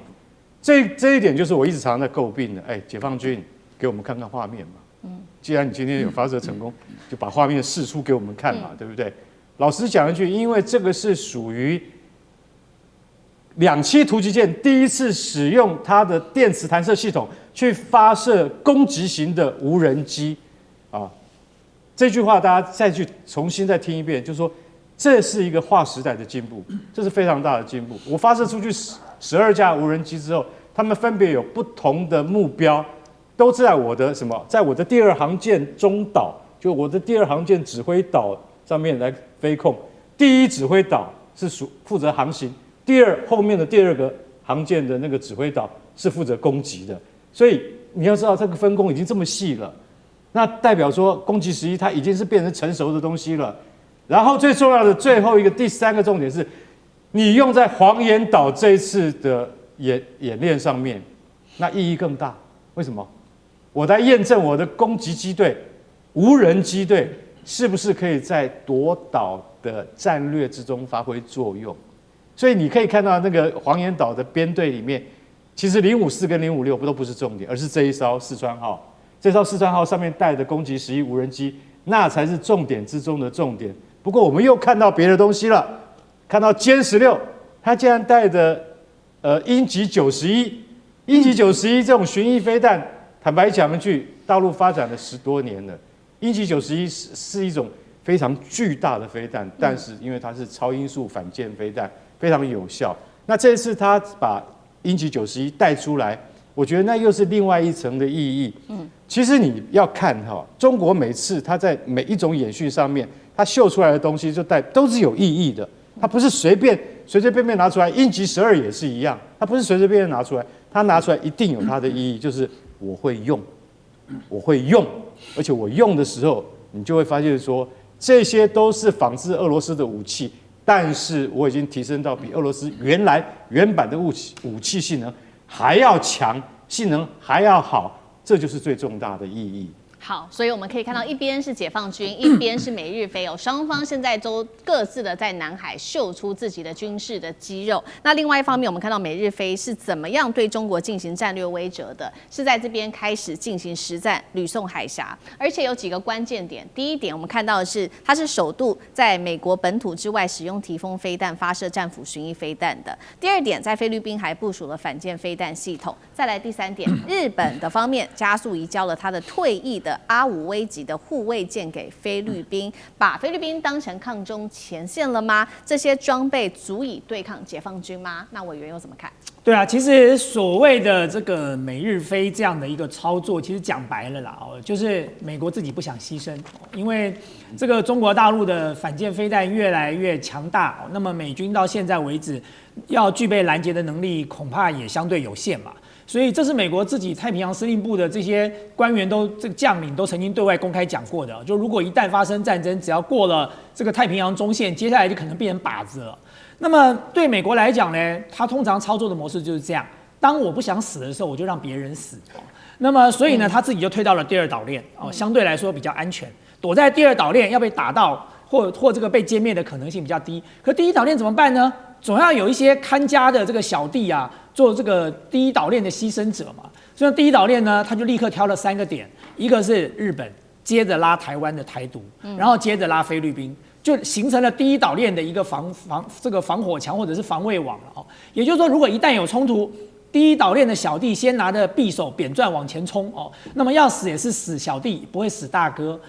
D: 这一点就是我一直常常在诟病的。解放军给我们看看画面嘛。既然你今天有发射成功，就把画面释出给我们看嘛，对不对？老实讲一句，因为这个是属于2栖突击舰第一次使用它的电磁弹射系统去发射攻击型的无人机啊。这句话大家重新再听一遍，就是说这是一个划时代的进步，这是非常大的进步。我发射出去12架无人机之后，它们分别有不同的目标。都在我的在我的第2航舰中岛，就我的第2航舰指挥岛上面来飞控。第1指挥岛是负责航行，后面的第2个航舰的那个指挥岛是负责攻击的。所以你要知道，这个分工已经这么细了，那代表说攻击11它已经是变成成熟的东西了。然后最重要的最后一个第3个重点是，你用在黄岩岛这一次的演练上面，那意义更大。为什么？我在验证我的攻击机队、无人机队是不是可以在夺岛的战略之中发挥作用。所以你可以看到那个黄岩岛的编队里面，其实054跟056都不是重点，而是这一艘四川号。这艘四川号上面带的攻击11无人机，那才是重点之中的重点。不过我们又看到别的东西了，看到歼16，它竟然带的鹰击91，鹰击91这种巡弋飞弹。坦白讲一句，大陆发展了10多年了，鹰击91是一种非常巨大的飞弹，但是因为它是超音速反舰飞弹，非常有效。那这次他把鹰击91带出来，我觉得那又是另外一层的意义。其实你要看中国每次它在每一种演训上面，它秀出来的东西都是有意义的，它不是随便便拿出来。鹰击12也是一样，它不是随便拿出来，它拿出来一定有它的意义，就是我会用，而且我用的时候，你就会发现说，这些都是仿制俄罗斯的武器，但是我已经提升到比俄罗斯原版的武器性能还要强，性能还要好，这就是最重大的意义。
A: 好，所以我们可以看到，一边是解放军，一边是美日菲双方现在都各自的在南海秀出自己的军事的肌肉。那另外一方面，我们看到美日菲是怎么样对中国进行战略威慑的，是在这边开始进行实战，吕宋海峡，而且有几个关键点。第一点，我们看到的是，它是首度在美国本土之外使用提风飞弹发射战斧巡弋飞弹的。第二点，在菲律宾还部署了反舰飞弹系统。再来第3点，日本的方面加速移交了它的退役的阿5威级的护卫舰给菲律宾，把菲律宾当成抗中前线了吗？这些装备足以对抗解放军吗？那委员又怎么看？
B: 对啊，其实所谓的这个美日菲这样的一个操作，其实讲白了啦，就是美国自己不想牺牲，因为这个中国大陆的反舰飞弹越来越强大，那么美军到现在为止要具备拦截的能力，恐怕也相对有限嘛。所以这是美国自己太平洋司令部的这些官员这个将领都曾经对外公开讲过的，就如果一旦发生战争，只要过了这个太平洋中线，接下来就可能变成靶子了。那么对美国来讲呢，他通常操作的模式就是这样：当我不想死的时候，我就让别人死。那么所以呢，他自己就退到了第2岛链，相对来说比较安全，躲在第2岛链要被打到或这个被歼灭的可能性比较低。可第1岛链怎么办呢？总要有一些看家的这个小弟啊，做这个第1岛链的牺牲者嘛。所以第1岛链呢，他就立刻挑了3个点，一个是日本，接着拉台湾的台独，然后接着拉菲律宾，就形成了第1岛链的一个防火墙或者是防卫网了。也就是说，如果一旦有冲突，第一岛链的小弟先拿着匕首扁钻往前冲哦，那么要死也是死小弟，不会死大哥。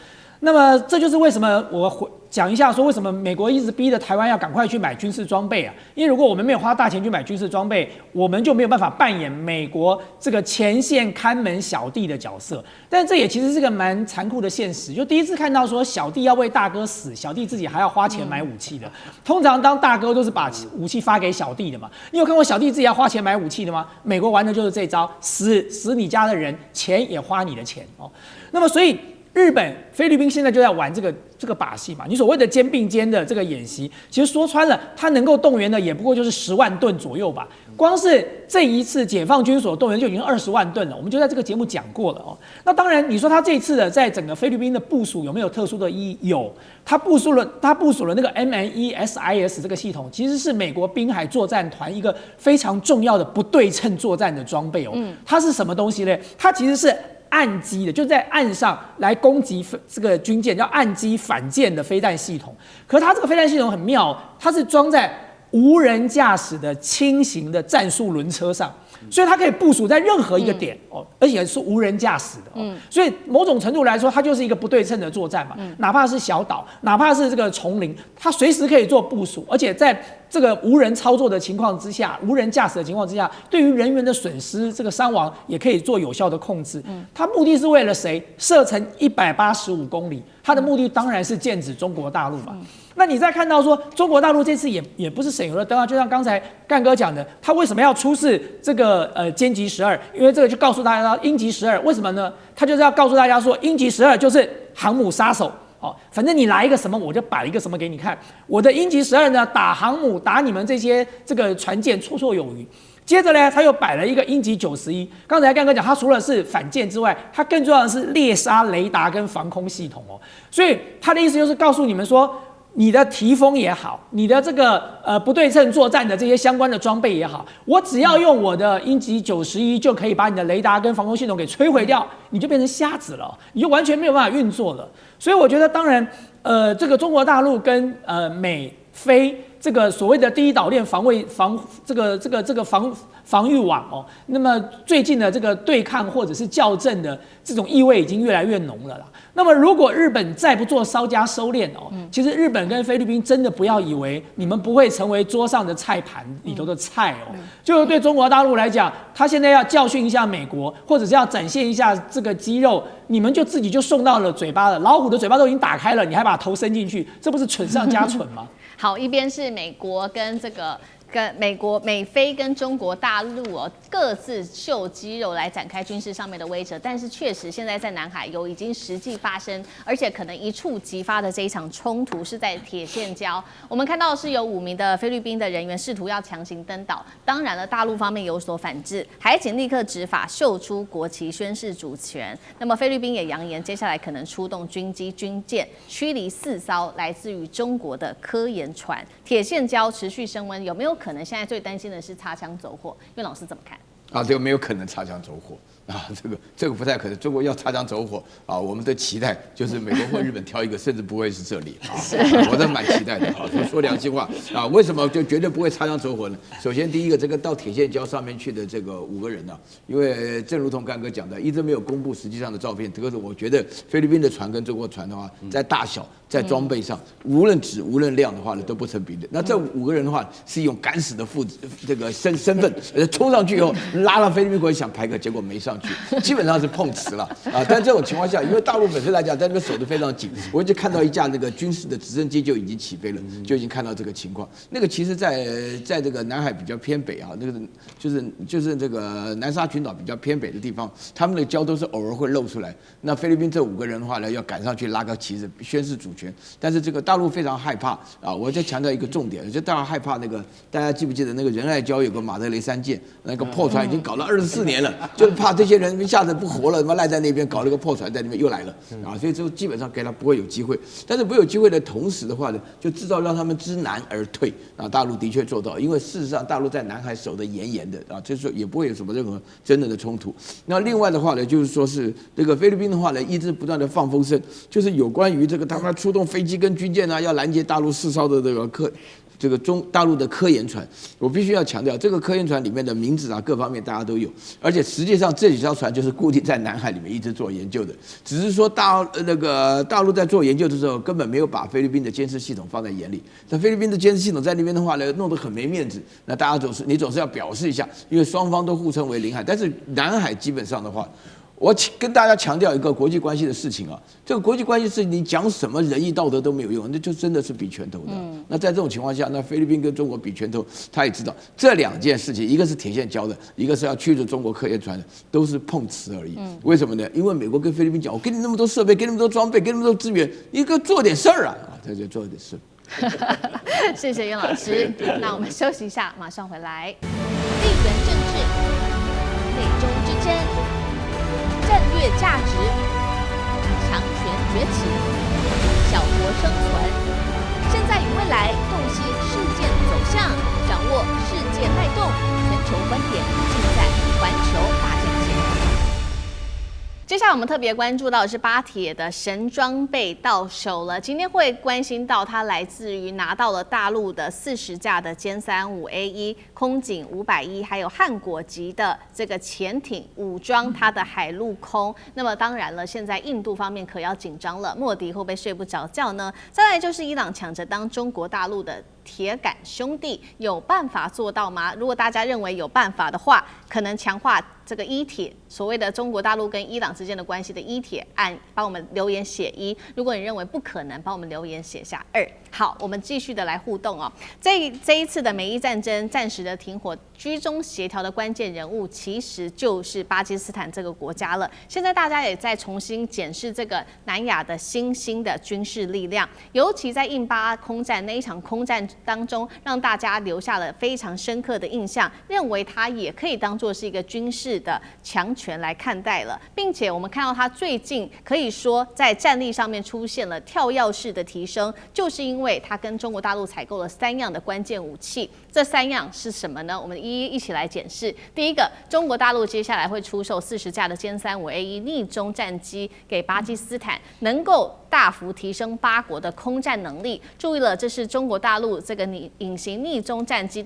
B: 那么这就是为什么我讲一下说为什么美国一直逼着台湾要赶快去买军事装备啊？因为如果我们没有花大钱去买军事装备，我们就没有办法扮演美国这个前线看门小弟的角色。但这也其实是个蛮残酷的现实，就第一次看到说小弟要为大哥死，小弟自己还要花钱买武器的。通常当大哥都是把武器发给小弟的嘛。你有看过小弟自己要花钱买武器的吗？美国玩的就是这招，死你家的人，钱也花你的钱哦。那么所以。日本、菲律宾现在就在玩这个把戏嘛。你所谓的肩并肩的这个演习，其实说穿了，它能够动员的也不过就是10万吨左右吧。光是这一次解放军所动员就已经20万吨了，我们就在这个节目讲过了哦。那当然，你说他这一次的在整个菲律宾的部署有没有特殊的意义？有，他部署了那个 MNESIS 这个系统，其实是美国滨海作战团一个非常重要的不对称作战的装备哦。它是什么东西呢？它其实是岸基的，就在岸上来攻击这个军舰，叫岸基反舰的飞弹系统。可是它这个飞弹系统很妙，它是装在无人驾驶的轻型的战术轮车上，所以它可以部署在任何一个点哦，而且是无人驾驶的哦。所以某种程度来说，它就是一个不对称的作战嘛。哪怕是小岛，哪怕是这个丛林，它随时可以做部署，而且在这个无人操作的情况之下，无人驾驶的情况之下，对于人员的损失、这个伤亡也可以做有效的控制。它目的是为了谁？射程185公里，它的目的当然是剑指中国大陆嘛。那你再看到说，中国大陆这次也不是省油的灯啊，就像刚才干哥讲的，他为什么要出示这个歼击12？因为这个就告诉大家鹰击12，为什么呢？他就是要告诉大家说，鹰击12就是航母杀手。哦，反正你来一个什么，我就摆一个什么给你看。我的鹰击12呢，打航母，打你们这个船舰绰绰有余。接着呢，他又摆了一个鹰击91。刚才干哥讲，它除了是反舰之外，它更重要的是猎杀雷达跟防空系统哦。所以他的意思就是告诉你们说，你的提风也好，你的这个不对称作战的这些相关的装备也好，我只要用我的鹰击91就可以把你的雷达跟防空系统给摧毁掉，你就变成瞎子了，你就完全没有办法运作了。所以我觉得，当然，这个中国大陆跟美菲这个所谓的第一岛链防御网哦，那么最近的这个对抗或者是校正的这种意味已经越来越浓了啦。那么如果日本再不做稍加收敛哦，其实日本跟菲律宾真的不要以为你们不会成为桌上的菜盘里头的菜哦。就对中国大陆来讲，他现在要教训一下美国，或者是要展现一下这个肌肉，你们就自己就送到了嘴巴了。老虎的嘴巴都已经打开了，你还把头伸进去，这不是蠢上加蠢吗？
A: 好，一边是美国跟美菲跟中国大陆哦，各自秀肌肉来展开军事上面的威慑，但是确实现在在南海有已经实际发生，而且可能一触即发的这一场冲突是在铁线礁。我们看到是有5名的菲律宾的人员试图要强行登岛，当然了，大陆方面有所反制，海警立刻执法，秀出国旗宣示主权。那么菲律宾也扬言，接下来可能出动军机、军舰驱离4艘来自于中国的科研船。铁线礁持续升温，有没有可能现在最担心的是擦枪走火？因为老师怎么看？
C: 啊，这个没有可能擦枪走火啊，这个不太可能。中国要擦枪走火啊，我们的期待就是美国或日本挑一个，甚至不会是这里啊。我倒蛮期待的啊。说良心话啊，为什么就绝对不会擦枪走火呢？首先，第一个，这个到铁线礁上面去的这个5个人呢，因为正如同干哥讲的，一直没有公布实际上的照片。这个是我觉得菲律宾的船跟中国船的话，在大小、在装备上，无论质无论量的话呢，都不成比例。那这5个人的话，是用敢死的这个身份，冲上去以后。拉到菲律宾国想排课，结果没上去，基本上是碰瓷了啊！但这种情况下，因为大陆本身来讲，在那边守得非常紧，我就看到一架那个军事的直升机就已经起飞了，就已经看到这个情况。那个其实在这个南海比较偏北啊，那个就是这个南沙群岛比较偏北的地方，他们的礁都是偶尔会露出来。那菲律宾这5个人的话呢，要赶上去拉个旗子宣示主权，但是这个大陆非常害怕啊！我再强调一个重点，就大家害怕那个，大家记不记得那个仁爱礁有个马德雷3舰那个破船？已经搞了24年了，就是怕这些人一下子不活了，他妈赖在那边搞了个破船在那边又来了啊，所以就基本上给他不会有机会。但是不会有机会的同时的话呢，就制造让他们知难而退啊。大陆的确做到，因为事实上大陆在南海守得严严的啊，就是说也不会有什么任何真正的冲突。那另外的话呢，就是说是这个菲律宾的话呢，一直不断的放风声，就是有关于这个他们出动飞机跟军舰啊，要拦截大陆4艘的这个这个大陆的科研船，我必须要强调，这个科研船里面的名字啊，各方面大家都有，而且实际上这几条船就是固定在南海里面一直做研究的，只是说大陆在做研究的时候，根本没有把菲律宾的监视系统放在眼里。那菲律宾的监视系统在那边的话呢，弄得很没面子，那大家总是要表示一下，因为双方都互称为领海，但是南海基本上的话。我跟大家强调一个国际关系的事情啊，这个国际关系是你讲什么仁义道德都没有用，那就真的是比拳头的。那在这种情况下，那菲律宾跟中国比拳头，他也知道这2件事情，一个是铁线交的，一个是要驱逐中国科研船的，都是碰瓷而已。为什么呢？因为美国跟菲律宾讲，我给你那么多设备，给你那么多装备，给你那么多资源，你给我做点事儿啊！他就做点事。
A: 谢谢袁老师，那我们休息一下，马上回来。地缘政治、美中之争。战略价值，强权崛起，小国生存，现在与未来洞悉事件走向，掌握世界脉动，全球观点尽在环球大战线。接下来我们特别关注到的是巴铁的神装备到手了，今天会关心到它来自于拿到了大陆的40架的歼35A1、空警510，还有汉果级的这个潜艇武装它的海陆空。那么当然了，现在印度方面可要紧张了，莫迪会不会睡不着觉呢？再来就是伊朗抢着当中国大陆的铁杆兄弟，有办法做到吗？如果大家认为有办法的话，可能强化这个伊铁，所谓的中国大陆跟伊朗之间的关系的伊铁，帮我们留言写1。如果你认为不可能，帮我们留言写下2。好，我们继续的来互动哦。这一次的美伊战争暂时的停火，居中协调的关键人物其实就是巴基斯坦这个国家了。现在大家也在重新检视这个南亚的新兴的军事力量，尤其在印巴空战那一场空战当中，让大家留下了非常深刻的印象，认为它也可以当作是一个军事的强权来看待了，并且我们看到它最近可以说在战力上面出现了跳跃式的提升，就是因为它跟中国大陆采购了3样的关键武器。这3样是什么呢？我们一起来检视。第一个，中国大陆接下来会出售40架的歼35A1逆中战机给巴基斯坦，能够大幅提升巴国的空战能力。注意了，这是中国大陆这个隐形逆中战机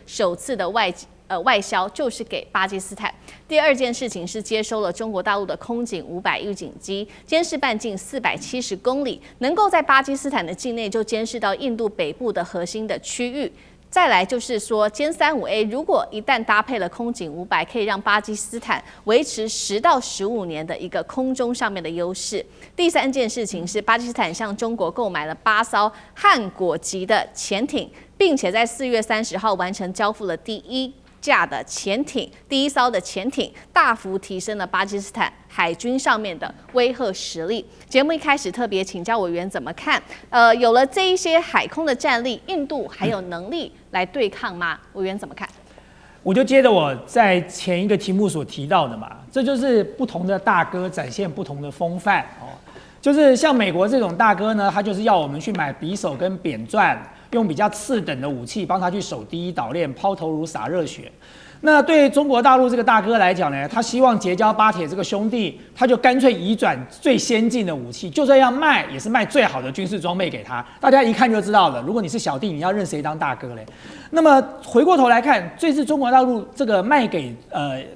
A: 首次的外销，就是给巴基斯坦。第二件事情是接收了中国大陆的空警500预警机，监视半径470公里，能够在巴基斯坦的境内就监视到印度北部的核心的区域。再来就是说，歼35A 如果一旦搭配了空警500，可以让巴基斯坦维持10到15年的一个空中上面的优势。第三件事情是，巴基斯坦向中国购买了8艘汉果级的潜艇，并且在4月30号完成交付了第1架的潜艇，第1艘的潜艇大幅提升了巴基斯坦海军上面的威慑实力。节目一开始特别请教委员怎么看？有了这一些海空的战力，印度还有能力来对抗吗？委员怎么看？
B: 我就接着我在前一个题目所提到的嘛，这就是不同的大哥展现不同的风范哦。就是像美国这种大哥呢，他就是要我们去买匕首跟扁钻，用比较次等的武器帮他去守第一岛链，抛头颅洒热血。那对中国大陆这个大哥来讲呢，他希望结交巴铁这个兄弟，他就干脆移转最先进的武器，就算要卖，也是卖最好的军事装备给他。大家一看就知道了，如果你是小弟，你要认谁当大哥嘞？那么回过头来看，这次中国大陆这个卖给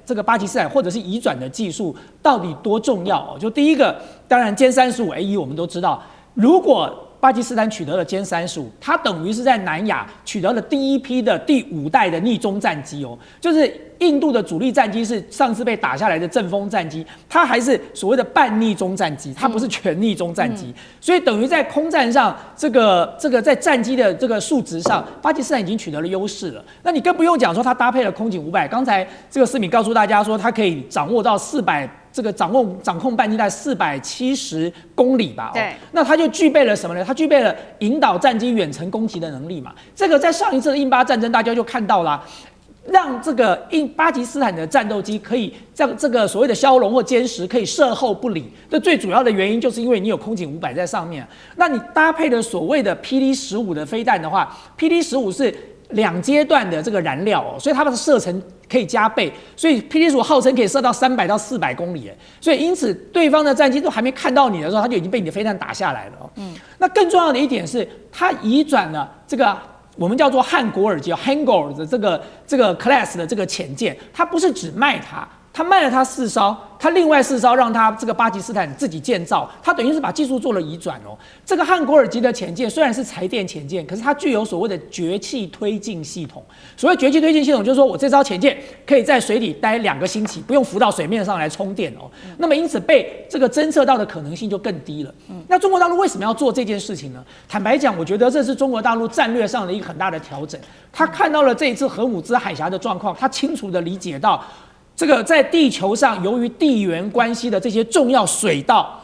B: 这个巴基斯坦或者是移转的技术到底多重要哦？就第一个，当然歼35A1我们都知道，如果巴基斯坦取得了歼35，它等于是在南亚取得了第一批的第5代的逆中战机哦，就是印度的主力战机是上次被打下来的阵风战机，它还是所谓的半逆中战机，它不是全逆中战机，所以等于在空战上，这个在战机的这个数值上，巴基斯坦已经取得了优势了。那你更不用讲说它搭配了空警500，刚才这个思敏告诉大家说，它可以掌握到400。这个掌控半径在470公里吧，
A: 对，
B: 那它就具备了什么呢？它具备了引导战机远程攻击的能力嘛。这个在上一次的印巴战争大家就看到了，让这个巴基斯坦的战斗机可以让这个所谓的枭龙或歼十可以射后不理。这最主要的原因就是因为你有空警500在上面，那你搭配了所谓的霹雳15的飞弹的话，霹雳15是2阶段的这个燃料哦，所以它的射程可以加倍，所以霹雳15号称可以射到300到400公里，所以因此对方的战机都还没看到你的时候，它就已经被你的飞弹打下来了哦。那更重要的一点是，它移转了这个我们叫做汉果尔级 Hangul 的这个 class 的这个潜舰，它不是只卖它。他卖了他4艘，他另外4艘让他这个巴基斯坦自己建造，他等于是把技术做了移转哦。这个汉果尔级的潜舰虽然是柴电潜舰，可是它具有所谓的绝气推进系统。所谓绝气推进系统，就是说我这艘潜舰可以在水里待2个星期，不用浮到水面上来充电哦。那么因此被这个侦测到的可能性就更低了。那中国大陆为什么要做这件事情呢？坦白讲，我觉得这是中国大陆战略上的一个很大的调整。他看到了这一次荷姆兹海峡的状况，他清楚地理解到。这个在地球上，由于地缘关系的这些重要水道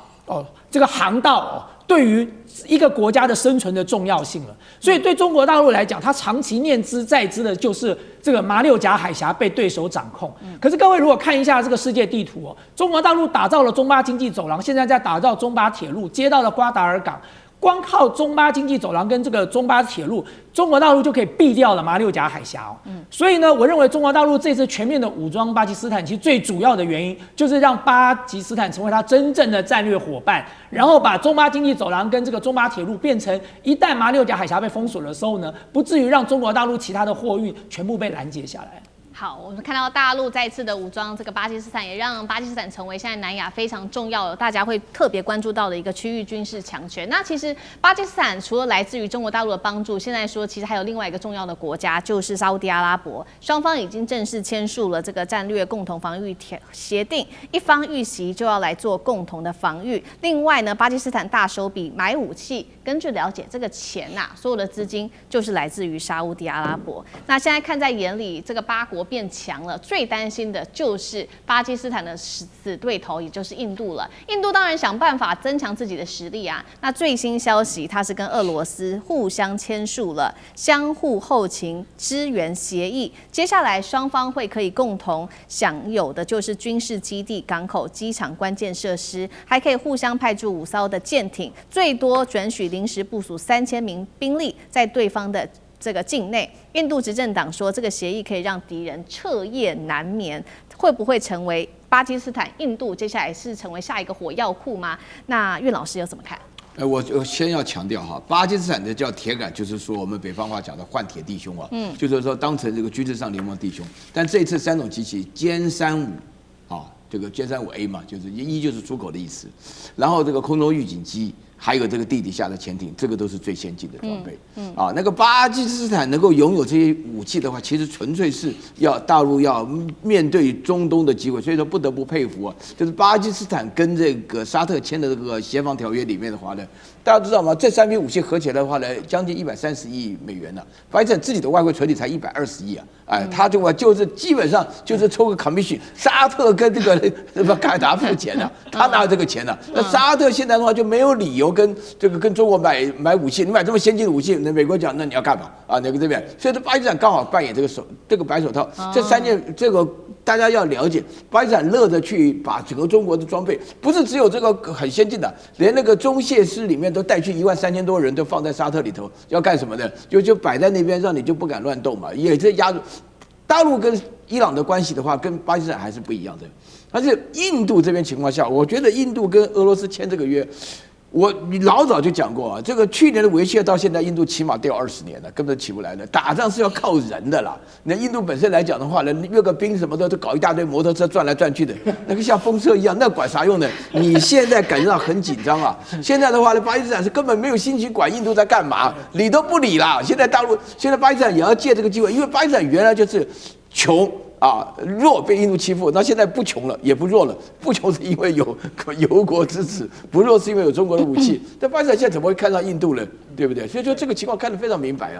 B: 这个航道对于一个国家的生存的重要性了。所以对中国大陆来讲，它长期念之在之的就是这个马六甲海峡被对手掌控。可是各位如果看一下这个世界地图中国大陆打造了中巴经济走廊，现在在打造中巴铁路，接到了瓜达尔港。光靠中巴经济走廊跟这个中巴铁路，中国大陆就可以避掉了马六甲海峡所以呢，我认为中国大陆这次全面的武装巴基斯坦，其实最主要的原因就是让巴基斯坦成为它真正的战略伙伴，然后把中巴经济走廊跟这个中巴铁路变成一旦马六甲海峡被封锁的时候呢，不至于让中国大陆其他的货运全部被拦截下来。
A: 好，我们看到大陆再次的武装这个巴基斯坦，也让巴基斯坦成为现在南亚非常重要的、大家会特别关注到的一个区域军事强权。那其实巴基斯坦除了来自于中国大陆的帮助，现在说其实还有另外一个重要的国家，就是沙烏地阿拉伯。双方已经正式签署了这个战略共同防御协定，一方遇袭就要来做共同的防御。另外呢，巴基斯坦大手笔买武器，根据了解，这个钱所有的资金就是来自于沙烏地阿拉伯。那现在看在眼里，这个巴国变强了，最担心的就是巴基斯坦的死对头，也就是印度了。印度当然想办法增强自己的实力那最新消息，它是跟俄罗斯互相签署了相互后勤支援协议。接下来双方会可以共同享有的就是军事基地、港口、机场关键设施，还可以互相派驻5艘的舰艇，最多准许临时部署3000名兵力在对方的这个境内。印度执政党说，这个协议可以让敌人彻夜难眠，会不会成为巴基斯坦、印度接下来是成为下一个火药库吗？那岳老师又怎么看？
C: 我先要强调巴基斯坦的叫铁杆，就是说我们北方话讲的换铁弟兄就是说当成这个军事上联盟弟兄。但这一次3种机器歼35这个歼35A 嘛，就是一就是出口的意思，然后这个空中预警机。还有这个地底下的潜艇，这个都是最先进的装备。那个巴基斯坦能够拥有这些武器的话，其实纯粹是要大陆要面对中东的机会，所以说不得不佩服就是巴基斯坦跟这个沙特签的这个协防条约里面的话呢，大家知道吗？这3批武器合起来的话呢，将近130亿美元呢。巴基斯坦自己的外汇存底才120亿他就是基本上就是抽个 commission， 沙特跟这个卡达付钱他哪有这个钱那沙特现在的话就没有理由跟中国买武器，你买这么先进的武器，那美国讲那你要干嘛那个这边，所以巴基斯坦刚好扮演这个白手套。这3件这个大家要了解，巴基斯坦乐着去把整个中国的装备，不是只有这个很先进的，连那个中械师里面都带去13000多人，都放在沙特里头，要干什么呢？就摆在那边，让你就不敢乱动嘛，也是压住。大陆跟伊朗的关系的话，跟巴基斯坦还是不一样的。但是印度这边情况下，我觉得印度跟俄罗斯签这个约。我老早就讲过这个去年的5月7号到现在，印度起码掉20年了，根本起不来了。打仗是要靠人的啦。那印度本身来讲的话呢，阅个兵什么的都搞一大堆摩托车转来转去的，那个像风车一样，那管啥用呢？你现在感觉到很紧张现在的话呢，巴基斯坦是根本没有心情管印度在干嘛，理都不理啦。现在巴基斯坦也要借这个机会，因为巴基斯坦原来就是穷。弱被印度欺负，那现在不穷了，也不弱了。不穷是因为有油国支持，不弱是因为有中国的武器。但巴基斯坦现在怎么会看上印度呢？对不对？所以说这个情况看得非常明白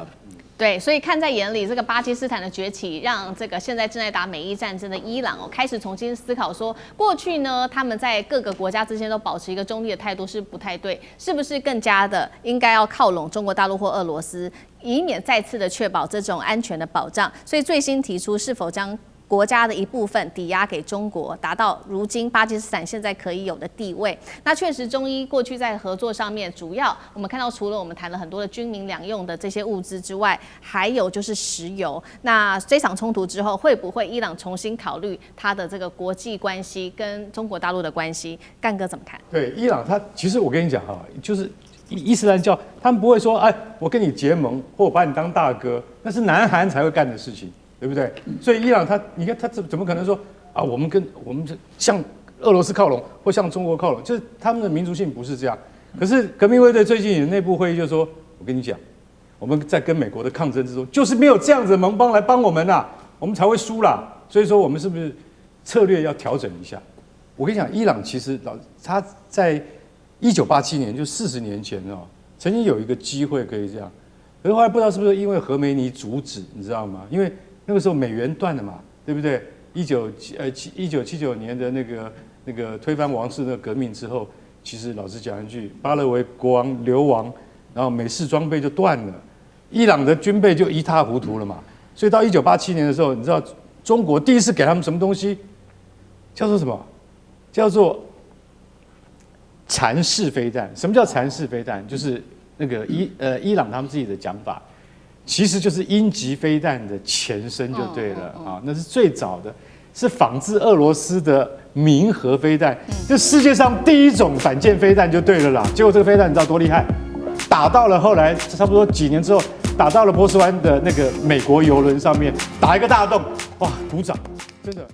A: 对，所以看在眼里，这个巴基斯坦的崛起，让这个现在正在打美伊战争的伊朗开始重新思考说，过去呢他们在各个国家之间都保持一个中立的态度是不太对，是不是更加的应该要靠拢中国大陆或俄罗斯，以免再次的确保这种安全的保障？所以最新提出是否将国家的一部分抵押给中国，达到如今巴基斯坦现在可以有的地位。那确实，中伊过去在合作上面，主要我们看到，除了我们谈了很多的军民两用的这些物资之外，还有就是石油。那这场冲突之后，会不会伊朗重新考虑它的这个国际关系跟中国大陆的关系？干哥怎么看？
D: 对伊朗，其实我跟你讲就是伊斯兰教，他们不会说，哎，我跟你结盟，或我把你当大哥，那是南韩才会干的事情，对不对？所以伊朗你看他怎么可能说啊，我们向俄罗斯靠拢，或向中国靠拢，就是他们的民族性不是这样。可是革命卫队最近的内部会议就说，我跟你讲，我们在跟美国的抗争之中，就是没有这样子的盟邦来帮我们啦，我们才会输啦。所以说我们是不是策略要调整一下？我跟你讲，伊朗其实他在1987年，就40年前哦，曾经有一个机会可以这样，可是后来不知道是不是因为何梅尼阻止，你知道吗？因为那个时候美元断了嘛，对不对？1979年的那个推翻王室的革命之后，其实老实讲一句，巴勒维国王流亡，然后美式装备就断了，伊朗的军备就一塌糊涂了嘛。所以到1987年的时候，你知道中国第一次给他们什么东西？叫做什么？叫做蚕式飞弹。什么叫蚕式飞弹？就是那个伊朗他们自己的讲法，其实就是鹰击飞弹的前身就对了啊，那是最早的，是仿制俄罗斯的明核飞弹，就世界上第一种反舰飞弹就对了啦。结果这个飞弹你知道多厉害？打到了后来差不多几年之后，打到了波斯湾的那个美国邮轮上面，打一个大洞，哇，鼓掌，真的。